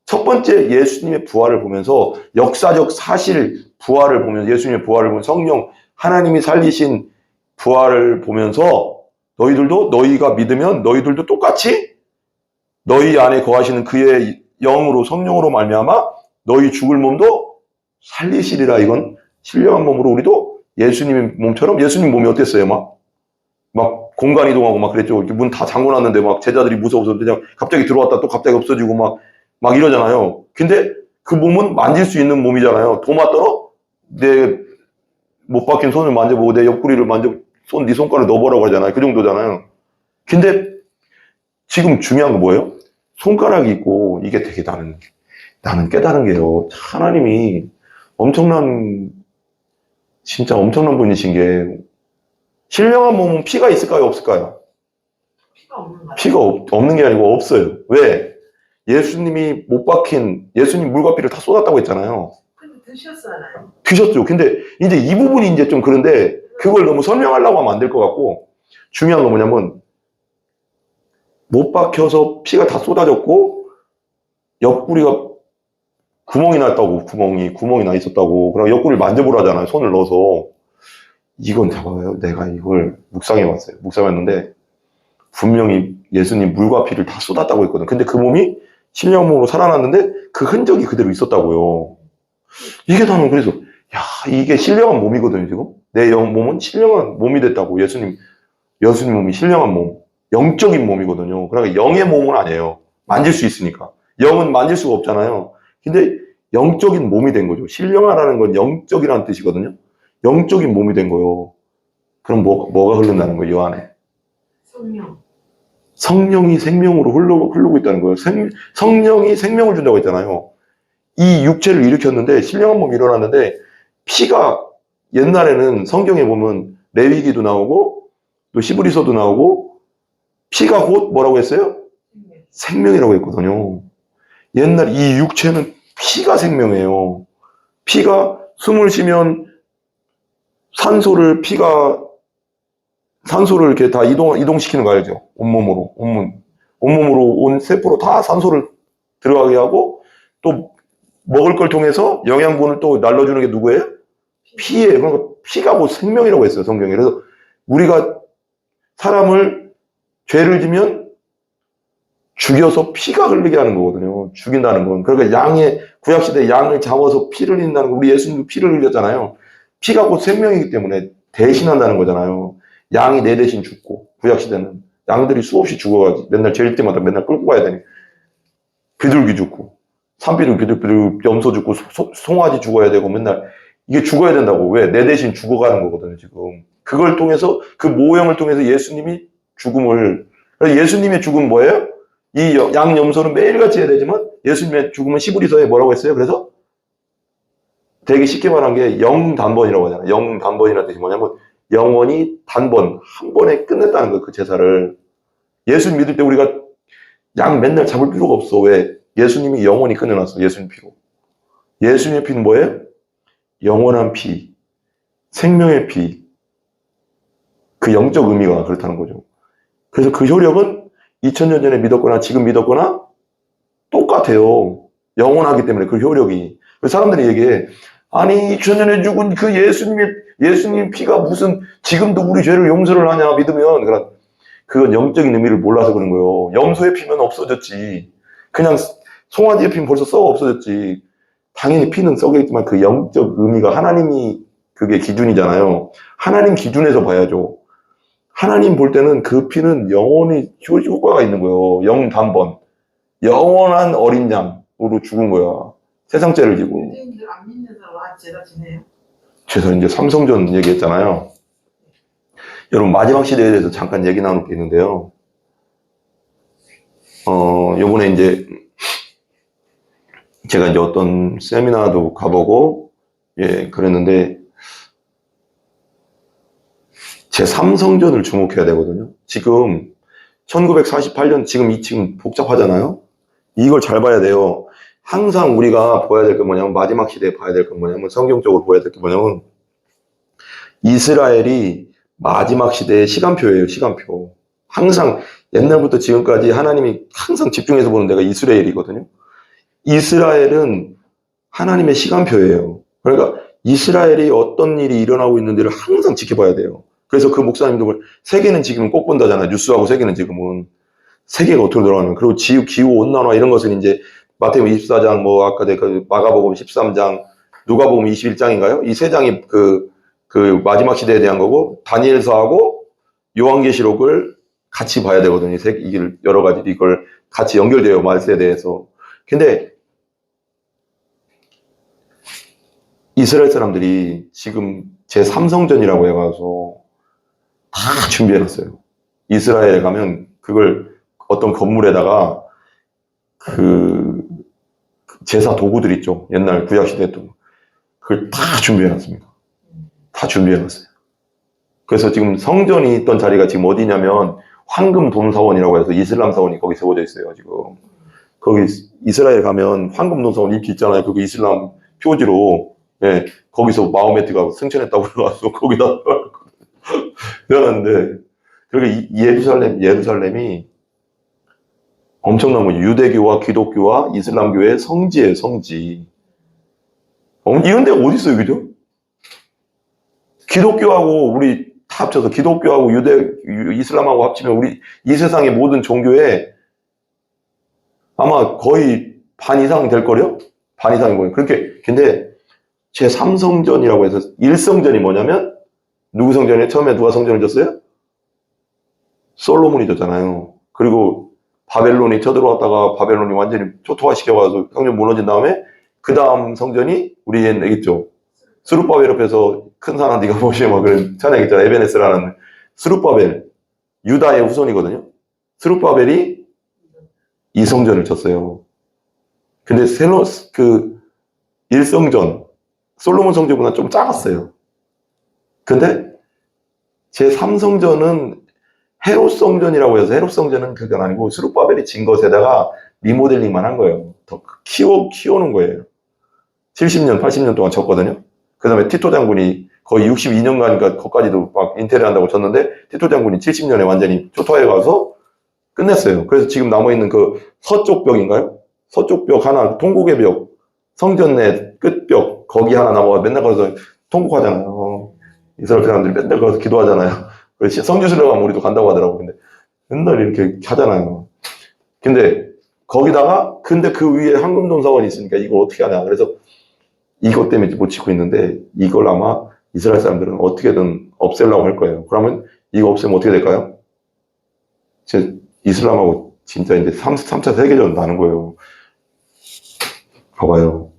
첫 번째 예수님의 부활을 보면서 역사적 사실 부활을 보면서 예수님의 부활을 보면 성령 하나님이 살리신 부활을 보면서 너희들도 너희가 믿으면 너희들도 똑같이 너희 안에 거하시는 그의 영으로 성령으로 말미암아 너희 죽을 몸도 살리시리라. 이건 신령한 몸으로 우리도 예수님의 몸처럼 예수님 몸이 어땠어요? 막 공간 이동하고 막 그랬죠. 문 다 잠궈놨는데 막 제자들이 무서워서 그냥 갑자기 들어왔다 또 갑자기 없어지고 막 이러잖아요. 근데 그 몸은 만질 수 있는 몸이잖아요. 도마떨어 내 못 박힌 손을 만져보고 내 옆구리를 네 손가락을 넣어보라고 하잖아요. 그 정도잖아요. 근데 지금 중요한 건 뭐예요? 손가락이 있고 이게 되게 나는 깨달은 게요. 하나님이 진짜 엄청난 분이신 게 신령한 몸은 피가 있을까요? 없을까요? 피가 없는 게 아니고 없어요. 왜? 예수님이 못 박힌 예수님 물과 피를 다 쏟았다고 했잖아요. 근데 드셨잖아요. 드셨죠. 근데 이제 이 부분이 이제 좀 그런데 그걸 너무 설명하려고 하면 안 될 것 같고 중요한 건 뭐냐면 못 박혀서 피가 다 쏟아졌고 옆구리가 구멍이 났다고 구멍이 나 있었다고 그럼 옆구리를 만져보라잖아요. 손을 넣어서 이건 잡아요. 내가 이걸 묵상해봤어요. 묵상했는데 분명히 예수님 물과 피를 다 쏟았다고 했거든. 근데 그 몸이 신령한 몸으로 살아났는데 그 흔적이 그대로 있었다고요. 이게 나는 그래서 이게 신령한 몸이거든요. 지금 내 몸은 신령한 몸이 됐다고. 예수님 몸이 신령한 몸 영적인 몸이거든요. 그러니까 영의 몸은 아니에요. 만질 수 있으니까. 영은 만질 수가 없잖아요. 근데 영적인 몸이 된 거죠. 신령하라는 건 영적이라는 뜻이거든요. 영적인 몸이 된 거예요. 그럼 뭐가 흐른다는 거예요, 이 안에? 성령. 성령이 생명으로 흐르고 있다는 거예요. 성령이 생명을 준다고 했잖아요. 이 육체를 일으켰는데, 신령한 몸이 일어났는데, 피가 옛날에는 성경에 보면 레위기도 나오고, 또 히브리서도 나오고, 피가 곧 뭐라고 했어요? 생명이라고 했거든요. 옛날 이 육체는 피가 생명이에요. 피가 숨을 쉬면 산소를 이렇게 다 이동시키는 거 알죠? 온몸으로 온 세포로 다 산소를 들어가게 하고, 또 먹을 걸 통해서 영양분을 또 날려주는 게 누구예요? 피예요. 그러니까 피가 곧 생명이라고 했어요, 성경에. 그래서 우리가 사람을 죄를 지면 죽여서 피가 흘리게 하는 거거든요. 죽인다는 건. 그러니까 구약시대에 양을 잡아서 피를 흘린다는 거, 우리 예수님도 피를 흘렸잖아요. 피가 곧 생명이기 때문에 대신한다는 거잖아요. 양이 내 대신 죽고, 구약시대는. 양들이 수없이 죽어가지고, 맨날 죄일 때마다 맨날 끌고 가야 되니. 비둘기 죽고, 산비둘기, 염소 죽고, 송아지 죽어야 되고, 맨날. 이게 죽어야 된다고. 왜? 내 대신 죽어가는 거거든요, 지금. 그걸 통해서, 그 모형을 통해서 예수님이 예수님의 죽음은 뭐예요? 이 양염소는 매일같이 해야 되지만, 예수님의 죽음은 히브리서에 뭐라고 했어요? 그래서 되게 쉽게 말한 게 영단번이라고 하잖아요. 영단번이라는 뜻이 뭐냐면 영원히 단번, 한 번에 끝냈다는 거예요. 그 제사를. 예수 믿을 때 우리가 양 맨날 잡을 필요가 없어. 왜? 예수님이 영원히 끝내놨어. 예수님 피로. 예수님의 피는 뭐예요? 영원한 피, 생명의 피. 그 영적 의미가 그렇다는 거죠. 그래서 그 효력은 2000년 전에 믿었거나 지금 믿었거나 똑같아요. 영원하기 때문에 그 효력이. 사람들이 얘기해. 아니 2000년에 죽은 그 예수님 피가 무슨 지금도 우리 죄를 용서를 하냐 믿으면, 그건 영적인 의미를 몰라서 그런 거예요. 염소의 피면 없어졌지. 그냥 송아지의 피면 벌써 썩어 없어졌지. 당연히 피는 썩어 있지만 그 영적 의미가 하나님이 그게 기준이잖아요. 하나님 기준에서 봐야죠. 하나님 볼 때는 그 피는 영원히 효과가 있는 거예요. 영단번. 영원한 어린 양으로 죽은 거야. 세상 죄를 지고. 유대인들 안 믿는 사람 제사 지내요? 제가 이제 삼성전 얘기했잖아요. 여러분, 마지막 시대에 대해서 잠깐 얘기 나눌 게 있는데요. 요번에 이제 제가 이제 어떤 세미나도 가보고, 그랬는데, 제 삼성전을 주목해야 되거든요. 지금 1948년, 지금 복잡하잖아요. 이걸 잘 봐야 돼요. 항상 우리가 봐야 될 게 뭐냐면, 마지막 시대에 봐야 될 게 뭐냐면, 성경적으로 봐야 될 게 뭐냐면, 이스라엘이 마지막 시대의 시간표예요, 시간표. 항상 옛날부터 지금까지 하나님이 항상 집중해서 보는 데가 이스라엘이거든요. 이스라엘은 하나님의 시간표예요. 그러니까 이스라엘이 어떤 일이 일어나고 있는지를 항상 지켜봐야 돼요. 그래서 그 목사님도 세계는 지금 꼭 본다잖아요. 뉴스하고 세계는 지금은. 세계가 어떻게 돌아가는. 그리고 기후 온난화 이런 것은 이제 마태복음 24장, 아까 그 마가복음 13장, 누가복음 21장인가요? 이 세 장이 그 마지막 시대에 대한 거고, 다니엘서하고 요한계시록을 같이 봐야 되거든요. 이걸 여러 가지 이걸 같이 연결돼요. 말세에 대해서. 근데 이스라엘 사람들이 지금 제3성전이라고 해가서 다 준비해놨어요. 이스라엘에 가면 그걸 어떤 건물에다가 그 제사 도구들 있죠. 옛날 구약시대 도 그걸 다 준비해놨습니다. 다 준비해놨어요. 그래서 지금 성전이 있던 자리가 지금 어디냐면 황금 돈사원이라고 해서 이슬람 사원이 거기 세워져 있어요. 지금 거기 이스라엘 가면 황금 돈사원 이렇게 있잖아요. 그거 이슬람 표지로 거기서 마호메트가 승천했다고 그래가지고 거기다 그러는데, 그러니까 예루살렘이 엄청난 거죠. 유대교와 기독교와 이슬람교의 성지예요, 성지. 이런 데가 어디 있어요, 그죠? 기독교하고 우리 다 합쳐서 기독교하고 이슬람하고 합치면 우리 이 세상의 모든 종교에 아마 거의 반 이상 될 거래요? 반 이상인 거예요. 근데 제3성전이라고 해서 1성전이 뭐냐면 누구 성전이에요? 처음에 누가 성전을 졌어요? 솔로몬이 졌잖아요. 그리고 바벨론이 쳐들어왔다가 바벨론이 완전히 초토화시켜가지고 성전 무너진 다음에 그 다음 성전이 우리 얘기죠. 스룹바벨 옆에서 큰 사람 네가 보시면 뭐 그런 찬양 있잖아. 에베네스라는 스룹바벨 유다의 후손이거든요. 스룹바벨이 이 성전을 쳤어요. 근데 그 1성전 솔로몬 성전보다 좀 작았어요. 근데 제 3성전은 헤롯 성전이라고 해서 헤롯 성전은 그건 아니고 스룹바벨이 진 것에다가 리모델링만 한 거예요. 더 키워놓은 거예요. 70년, 80년 동안 쳤거든요. 그 다음에 티토 장군이 거의 62년간이니까 거기까지도 막 인테리어 한다고 쳤는데 티토 장군이 70년에 완전히 초토화해 가서 끝냈어요. 그래서 지금 남아있는 그 서쪽 벽인가요? 서쪽 벽 하나, 통곡의 벽, 성전 내 끝벽, 거기 하나 남아가 맨날 가서 통곡하잖아요. 이스라엘 사람들이 맨날 가서 기도하잖아요. 그래서 성지순례 가면 우리도 간다고 하더라고. 근데 맨날 이렇게 하잖아요. 근데 거기다가 근데 그 위에 황금동 사원이 있으니까 이걸 어떻게 하냐. 그래서 이것 때문에 못 짓고 있는데 이걸 아마 이스라엘 사람들은 어떻게든 없애려고 할 거예요. 그러면 이거 없애면 어떻게 될까요? 이슬람하고 진짜 이제 3차 세계전 나는 거예요. 봐봐요.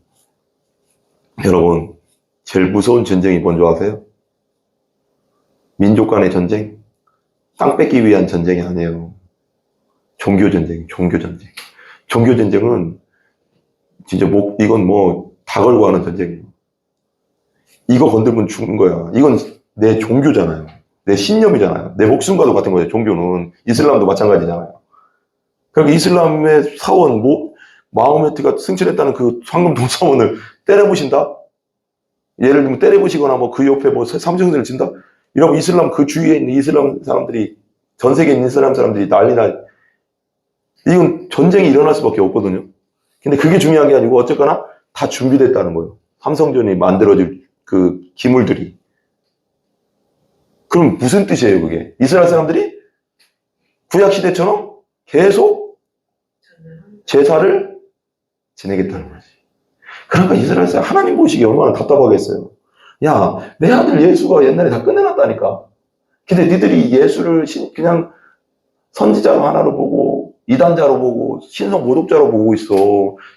여러분, 제일 무서운 전쟁이 뭔지 아세요? 민족 간의 전쟁? 땅 뺏기 위한 전쟁이 아니에요. 종교전쟁, 종교전쟁. 종교전쟁은 진짜 이건 뭐 다 걸고 하는 전쟁이에요. 이거 건들면 죽는 거야. 이건 내 종교잖아요. 내 신념이잖아요. 내 목숨과도 같은 거예요. 종교는. 이슬람도 마찬가지잖아요. 그러니까 이슬람의 사원, 마호메트가 승천했다는 그 황금동 사원을 때려부신다? 예를 들면 때려부시거나 뭐 그 옆에 뭐 삼성전을 진다? 이러면 이슬람 그 주위에 있는 이슬람 사람들이, 전 세계에 있는 이슬람 사람들이 난리나. 이건 전쟁이 일어날 수밖에 없거든요. 근데 그게 중요한 게 아니고 어쨌거나 다 준비됐다는 거예요. 삼성전이 만들어질 그 기물들이. 그럼 무슨 뜻이에요, 그게? 이스라엘 사람들이 구약시대처럼 계속 제사를 지내겠다는 거지. 그러니까 이스라엘 사람 하나님 보시기에 얼마나 답답하겠어요. 야, 내 아들 예수가 옛날에 다 끝내놨다니까. 근데 니들이 예수를 그냥 선지자 하나로 보고 이단자로 보고 신성 모독자로 보고 있어.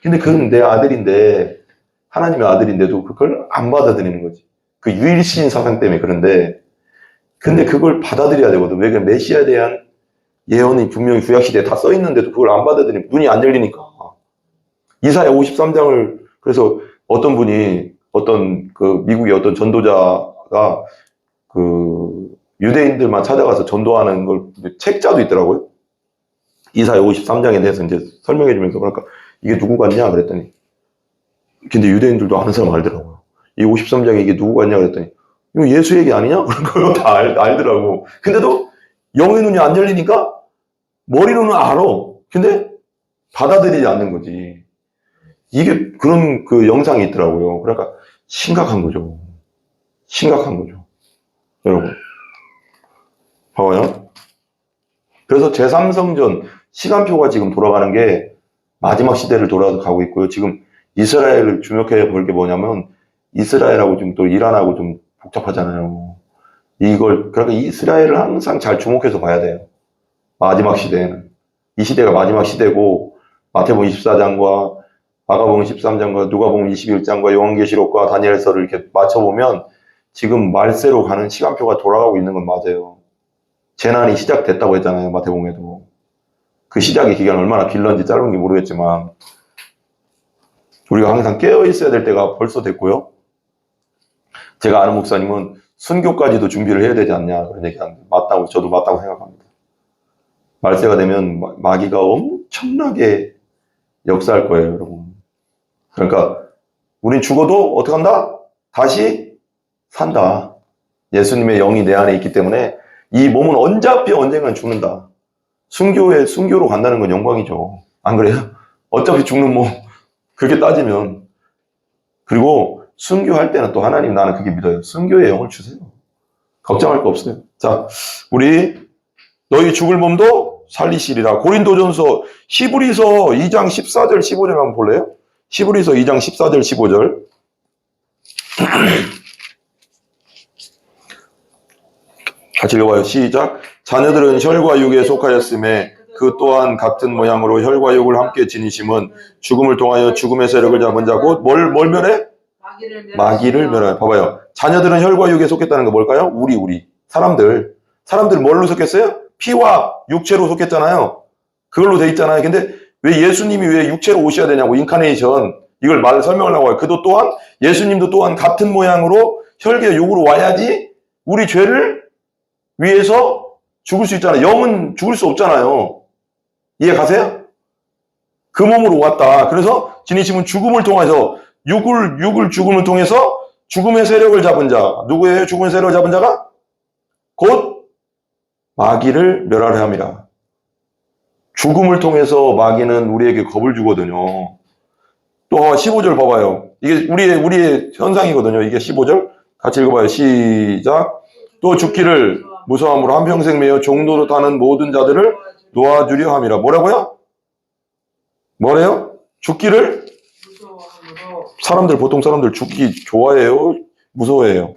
근데 그건 내 아들인데, 하나님의 아들인데도 그걸 안 받아들이는 거지. 그 유일신 사상 때문에 그런데, 근데 그걸 받아들여야 되거든. 왜? 메시아에 대한 예언이 분명히 구약시대에 다 써있는데도 그걸 안 받아들이면 눈이 안 열리니까. 이사야 53장을, 그래서 어떤 분이, 그 미국의 어떤 전도자가 그 유대인들만 찾아가서 전도하는 걸 책자도 있더라고요. 이사야 53장에 대해서 이제 설명해 주면서 그러니까 이게 누구 같냐 그랬더니, 근데 유대인들도 아는 사람 알더라고요. 이 53장에 이게 누구 같냐 그랬더니 이거 예수 얘기 아니냐? 그런 거 다 알더라고. 근데도 영의 눈이 안 열리니까 머리로는 알아. 근데 받아들이지 않는 거지. 이게 그런 그 영상이 있더라고요. 그러니까 심각한 거죠. 심각한 거죠. 여러분. 봐봐요. 그래서 제3성전 시간표가 지금 돌아가는 게 마지막 시대를 돌아가고 있고요. 지금 이스라엘을 주목해 볼 게 뭐냐면 이스라엘하고 지금 또 이란하고 좀 복잡하잖아요. 그러니까 이스라엘을 항상 잘 주목해서 봐야 돼요. 마지막 시대에는. 이 시대가 마지막 시대고 마태복음 24장과 마가복음 13장과 누가복음 21장과 요한계시록과 다니엘서를 이렇게 맞춰보면 지금 말세로 가는 시간표가 돌아가고 있는 건 맞아요. 재난이 시작됐다고 했잖아요. 마태복음에도. 그 시작의 기간 얼마나 길런지 짧은지 모르겠지만 우리가 항상 깨어 있어야 될 때가 벌써 됐고요. 제가 아는 목사님은 순교까지도 준비를 해야 되지 않냐 그런 얘기하는데 저도 맞다고 생각합니다. 말세가 되면 마귀가 엄청나게 역사할 거예요, 여러분. 그러니까 우린 죽어도 어떻게 한다? 다시 산다. 예수님의 영이 내 안에 있기 때문에 이 몸은 어차피 언젠간 죽는다. 순교로 간다는 건 영광이죠. 안 그래요? 어차피 죽는 몸. 그렇게 따지면. 그리고 순교할 때는 또 하나님 나는 그게 믿어요. 순교의 영을 주세요. 걱정할 거 없어요. 자, 우리 너희 죽을 몸도 살리시리라. 고린도전서 히브리서 2장 14절 15절 한번 볼래요? 히브리서 2장 14절 15절. 같이 읽어봐요. 시작. 자녀들은 혈과 육에 속하였음에 그 또한 같은 모양으로 혈과 육을 함께 지니심은 죽음을 통하여 죽음의 세력을 잡은 자고 뭘 멸해? 마귀를 멸하여. 봐봐요. 자녀들은 혈과 육에 속했다는 거 뭘까요? 우리. 사람들 뭘로 속했어요? 피와 육체로 속했잖아요. 그걸로 돼 있잖아요. 근데 왜 예수님이 왜 육체로 오셔야 되냐고, 인카네이션. 이걸 설명하려고 해요. 그도 또한, 예수님도 또한 같은 모양으로 혈계 육으로 와야지 우리 죄를 위해서 죽을 수 있잖아요. 영은 죽을 수 없잖아요. 이해 가세요? 그 몸으로 왔다. 그래서 지니심은 죽음을 통해서, 육을 죽음을 통해서 죽음의 세력을 잡은 자. 누구예요? 죽음의 세력을 잡은 자가? 곧 마귀를 멸하려 함이라. 죽음을 통해서 마귀는 우리에게 겁을 주거든요. 또 15절 봐봐요. 이게 우리의 현상이거든요. 이게 15절. 같이 읽어봐요. 시작. 또 죽기를 무서함으로 한평생 매여 종로로 타는 모든 자들을 놓아주려 함이라. 뭐라고요? 뭐래요? 죽기를? 보통 사람들 죽기 좋아해요? 무서워해요?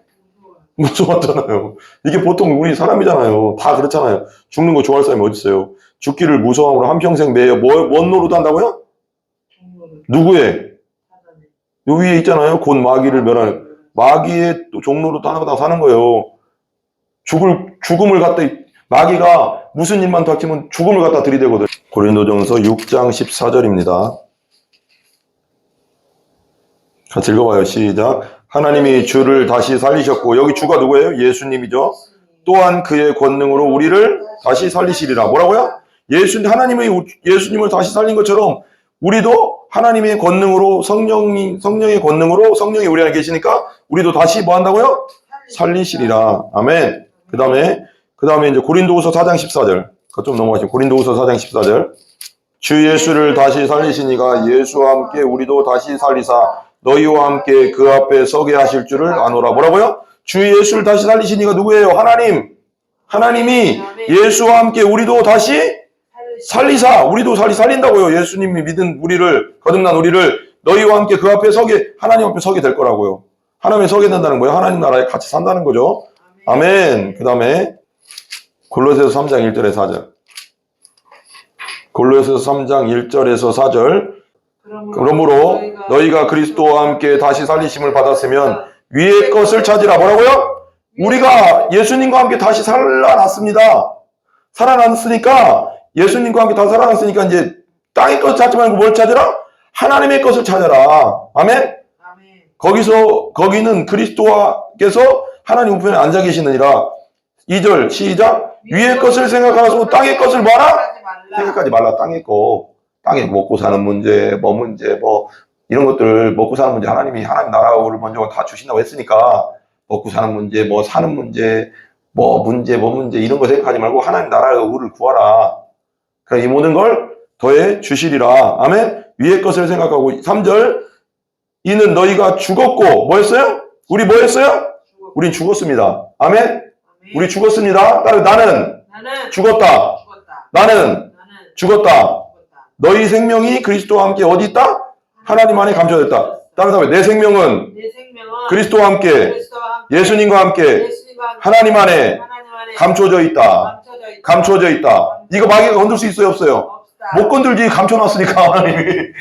무서웠잖아요. 이게 보통 우리 사람이잖아요. 다 그렇잖아요. 죽는 거 좋아할 사람이 어디 있어요? 죽기를 무서함으로 한평생 매여 뭔 노릇 한다고요? 누구의? 요 위에 있잖아요. 곧 마귀를 멸하는. 마귀의 또 종로로 하나가 사는 거예요. 죽음을 갖다, 마귀가 무슨 일만 닥치면 죽음을 갖다 들이대거든. 고린도전서 6장 14절입니다. 같이 읽어봐요. 시작. 하나님이 주를 다시 살리셨고, 여기 주가 누구예요? 예수님이죠. 또한 그의 권능으로 우리를 다시 살리시리라. 뭐라고요? 하나님의 예수님을 다시 살린 것처럼 우리도 하나님의 권능으로, 성령의 권능으로, 성령이 우리 안에 계시니까 우리도 다시 뭐 한다고요? 살리시리라. 아멘. 그 다음에 이제 고린도후서 4장 14절. 그거 좀 넘어가시죠. 고린도후서 4장 14절. 주 예수를 다시 살리시니가 예수와 함께 우리도 다시 살리사 너희와 함께 그 앞에 서게 하실 줄을 아노라. 뭐라고요? 주 예수를 다시 살리시니가 누구예요? 하나님이 예수와 함께 우리도 다시 살리사. 우리도 다시 살린다고요. 예수님이 믿은 우리를, 거듭난 우리를 너희와 함께 그 앞에 하나님 앞에 서게 될 거라고요. 하나님에 서게 된다는 거예요. 하나님 나라에 같이 산다는 거죠. 아멘. 그 다음에 골로새서 3장 1절에서 4절. 골로새서 3장 1절에서 4절. 그러므로 너희가 그리스도와 함께 다시 살리심을 받았으면 위의 것을 찾으라. 뭐라고요? 우리가 예수님과 함께 다시 살아났습니다. 살아났으니까, 예수님과 함께 다 살아났으니까 이제 땅의 것을 찾지 말고 뭘 찾으라? 하나님의 것을 찾아라. 아멘? 거기는 그리스도께서 하나님 우편에 앉아 계시느니라. 2절 시작. 위의 것을 생각하고 땅의 것을 뭐하라? 생각하지 말라. 땅에 먹고 사는 문제, 이런 것들, 먹고 사는 문제, 하나님 나라를 먼저 다 주신다고 했으니까, 먹고 사는 문제, 사는 문제, 문제, 이런 거 생각하지 말고, 하나님 나라의 의를 구하라. 그럼 이 모든 걸 더해 주시리라. 아멘? 위의 것을 생각하고, 3절, 이는 너희가 죽었고, 뭐였어요? 우리 뭐였어요? 우린 죽었습니다. 아멘? 우리 죽었습니다. 나는 죽었다. 나는 죽었다. 너희 생명이 그리스도와 함께 어디 있다? 하나님 안에 감춰졌다. 따라서 내 생명은 그리스도와 함께, 예수님과 함께 하나님 안에 감춰져 있다. 감춰져 있다. 이거 마귀가 건들 수 있어요? 없어요? 못 건들지. 감춰놨으니까 하나님이.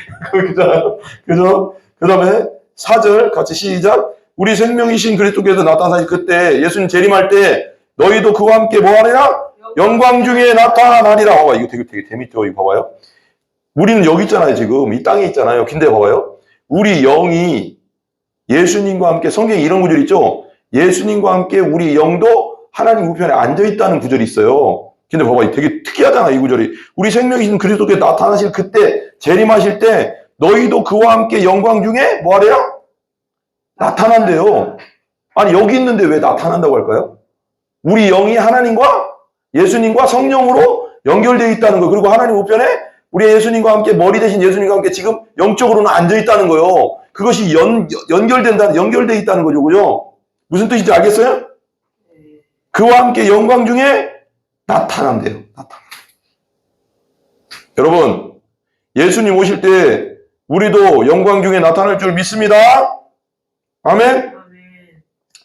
그죠? 그 다음에 4절 같이 시작. 우리 생명이신 그리스도께서 나타나실 그때, 예수님 재림할 때 너희도 그와 함께 뭐하리라? 영광 중에 나타나리라. 봐봐, 이거 되게 재밌죠? 이거 봐봐요. 우리는 여기 있잖아요. 지금 이 땅에 있잖아요. 근데 봐봐요. 우리 영이 예수님과 함께, 성경에 이런 구절이 있죠? 예수님과 함께 우리 영도 하나님 우편에 앉아있다는 구절이 있어요. 근데 봐봐, 되게 특이하잖아, 이 구절이. 우리 생명이신 그리스도께 나타나실 그때, 재림하실 때 너희도 그와 함께 영광 중에 뭐하래요? 나타난대요. 아니, 여기 있는데 왜 나타난다고 할까요? 우리 영이 하나님과 예수님과 성령으로 연결되어 있다는 거. 그리고 하나님 우편에 우리 예수님과 함께, 머리 대신 예수님과 함께 지금 영적으로는 앉아있다는 거요. 그것이 연결되어 있다는 거죠. 그죠? 무슨 뜻인지 알겠어요? 그와 함께 영광 중에 나타난대요. 여러분, 예수님 오실 때 우리도 영광 중에 나타날 줄 믿습니다. 아멘?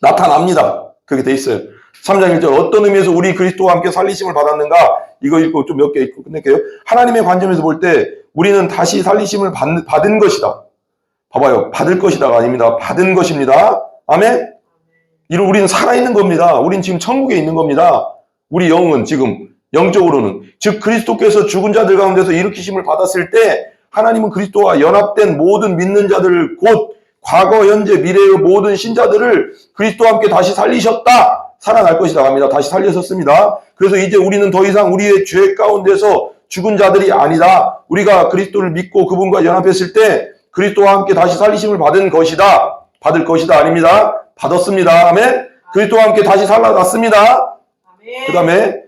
나타납니다. 그렇게 돼 있어요. 3장 1절. 어떤 의미에서 우리 그리스도와 함께 살리심을 받았는가? 이거 읽고 좀 몇 개 읽고 끝낼게요. 하나님의 관점에서 볼 때 우리는 다시 살리심을 받은 것이다. 봐봐요. 받을 것이다가 아닙니다. 받은 것입니다. 아멘? 이를 우리는 살아있는 겁니다. 우린 지금 천국에 있는 겁니다. 우리 영은 지금 영적으로는 즉 그리스도께서 죽은 자들 가운데서 일으키심을 받았을 때 하나님은 그리스도와 연합된 모든 믿는 자들 곧 과거, 현재, 미래의 모든 신자들을 그리스도와 함께 다시 살리셨다. 살아날 것이다 합니다. 다시 살리셨습니다. 그래서 이제 우리는 더 이상 우리의 죄 가운데서 죽은 자들이 아니다. 우리가 그리스도를 믿고 그분과 연합했을 때 그리스도와 함께 다시 살리심을 받은 것이다. 받을 것이다 아닙니다. 받았습니다. 아멘. 그리스도와 함께 다시 살아났습니다. 그 다음에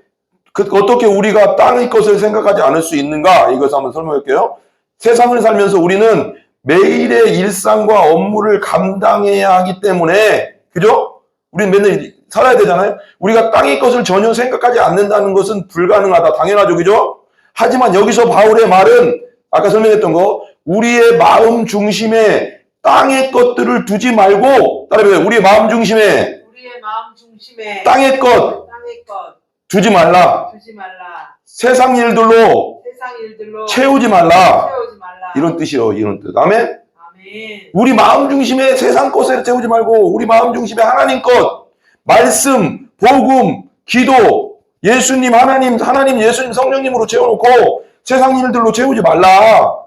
어떻게 우리가 땅의 것을 생각하지 않을 수 있는가? 이것을 한번 설명할게요. 세상을 살면서 우리는 매일의 일상과 업무를 감당해야 하기 때문에 그죠? 우리는 맨날 살아야 되잖아요. 우리가 땅의 것을 전혀 생각하지 않는다는 것은 불가능하다. 당연하죠. 그죠? 하지만 여기서 바울의 말은 아까 설명했던 거 우리의 마음 중심에 땅의 것들을 두지 말고 따라해보세요. 우리의 마음 중심에 땅의 것 두지 말라. 세상 일들로 채우지 말라. 이런 뜻이요. 이런 뜻. 아멘? 우리 마음 중심에 세상 것에 채우지 말고 우리 마음 중심에 하나님 것, 말씀, 복음, 기도, 예수님, 하나님, 예수님, 성령님으로 채워놓고 세상 일들로 채우지 말라.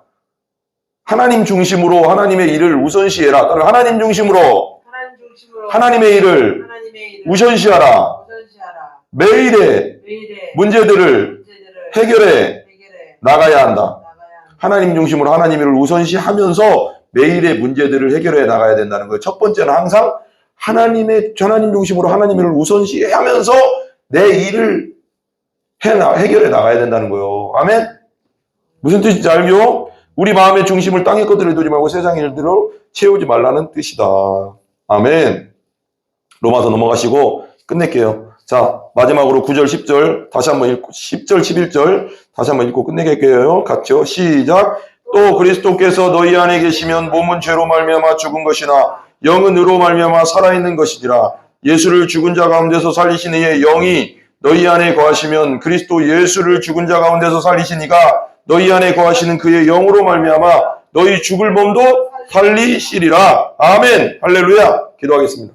하나님 중심으로 하나님의 일을 우선시해라. 따라 하나님 중심으로 하나님의 일을 우선시하라. 매일의 문제들을 해결해 나가야 한다. 하나님 중심으로 하나님 일을 우선시하면서 매일의 문제들을 해결해 나가야 된다는 거예요. 첫 번째는 항상 하나님 중심으로 하나님 일을 우선시하면서 내 일을 해결해 나가야 된다는 거예요. 아멘? 무슨 뜻인지 알죠? 우리 마음의 중심을 땅의 것들을 두지 말고 세상 일들로 채우지 말라는 뜻이다. 아멘. 로마서 넘어가시고 끝낼게요. 자, 마지막으로 9절, 10절 다시 한번 읽고 10절, 11절 다시 한번 읽고 끝내게요. 같이요. 시작. 또 그리스도께서 너희 안에 계시면 몸은 죄로 말미암아 죽은 것이나 영은 의로 말미암아 살아있는 것이니라. 예수를 죽은 자 가운데서 살리신 이의 영이 너희 안에 거하시면 그리스도 예수를 죽은 자 가운데서 살리신 이가 너희 안에 거하시는 그의 영으로 말미암아 너희 죽을 몸도 살리시리라. 아멘. 할렐루야. 기도하겠습니다.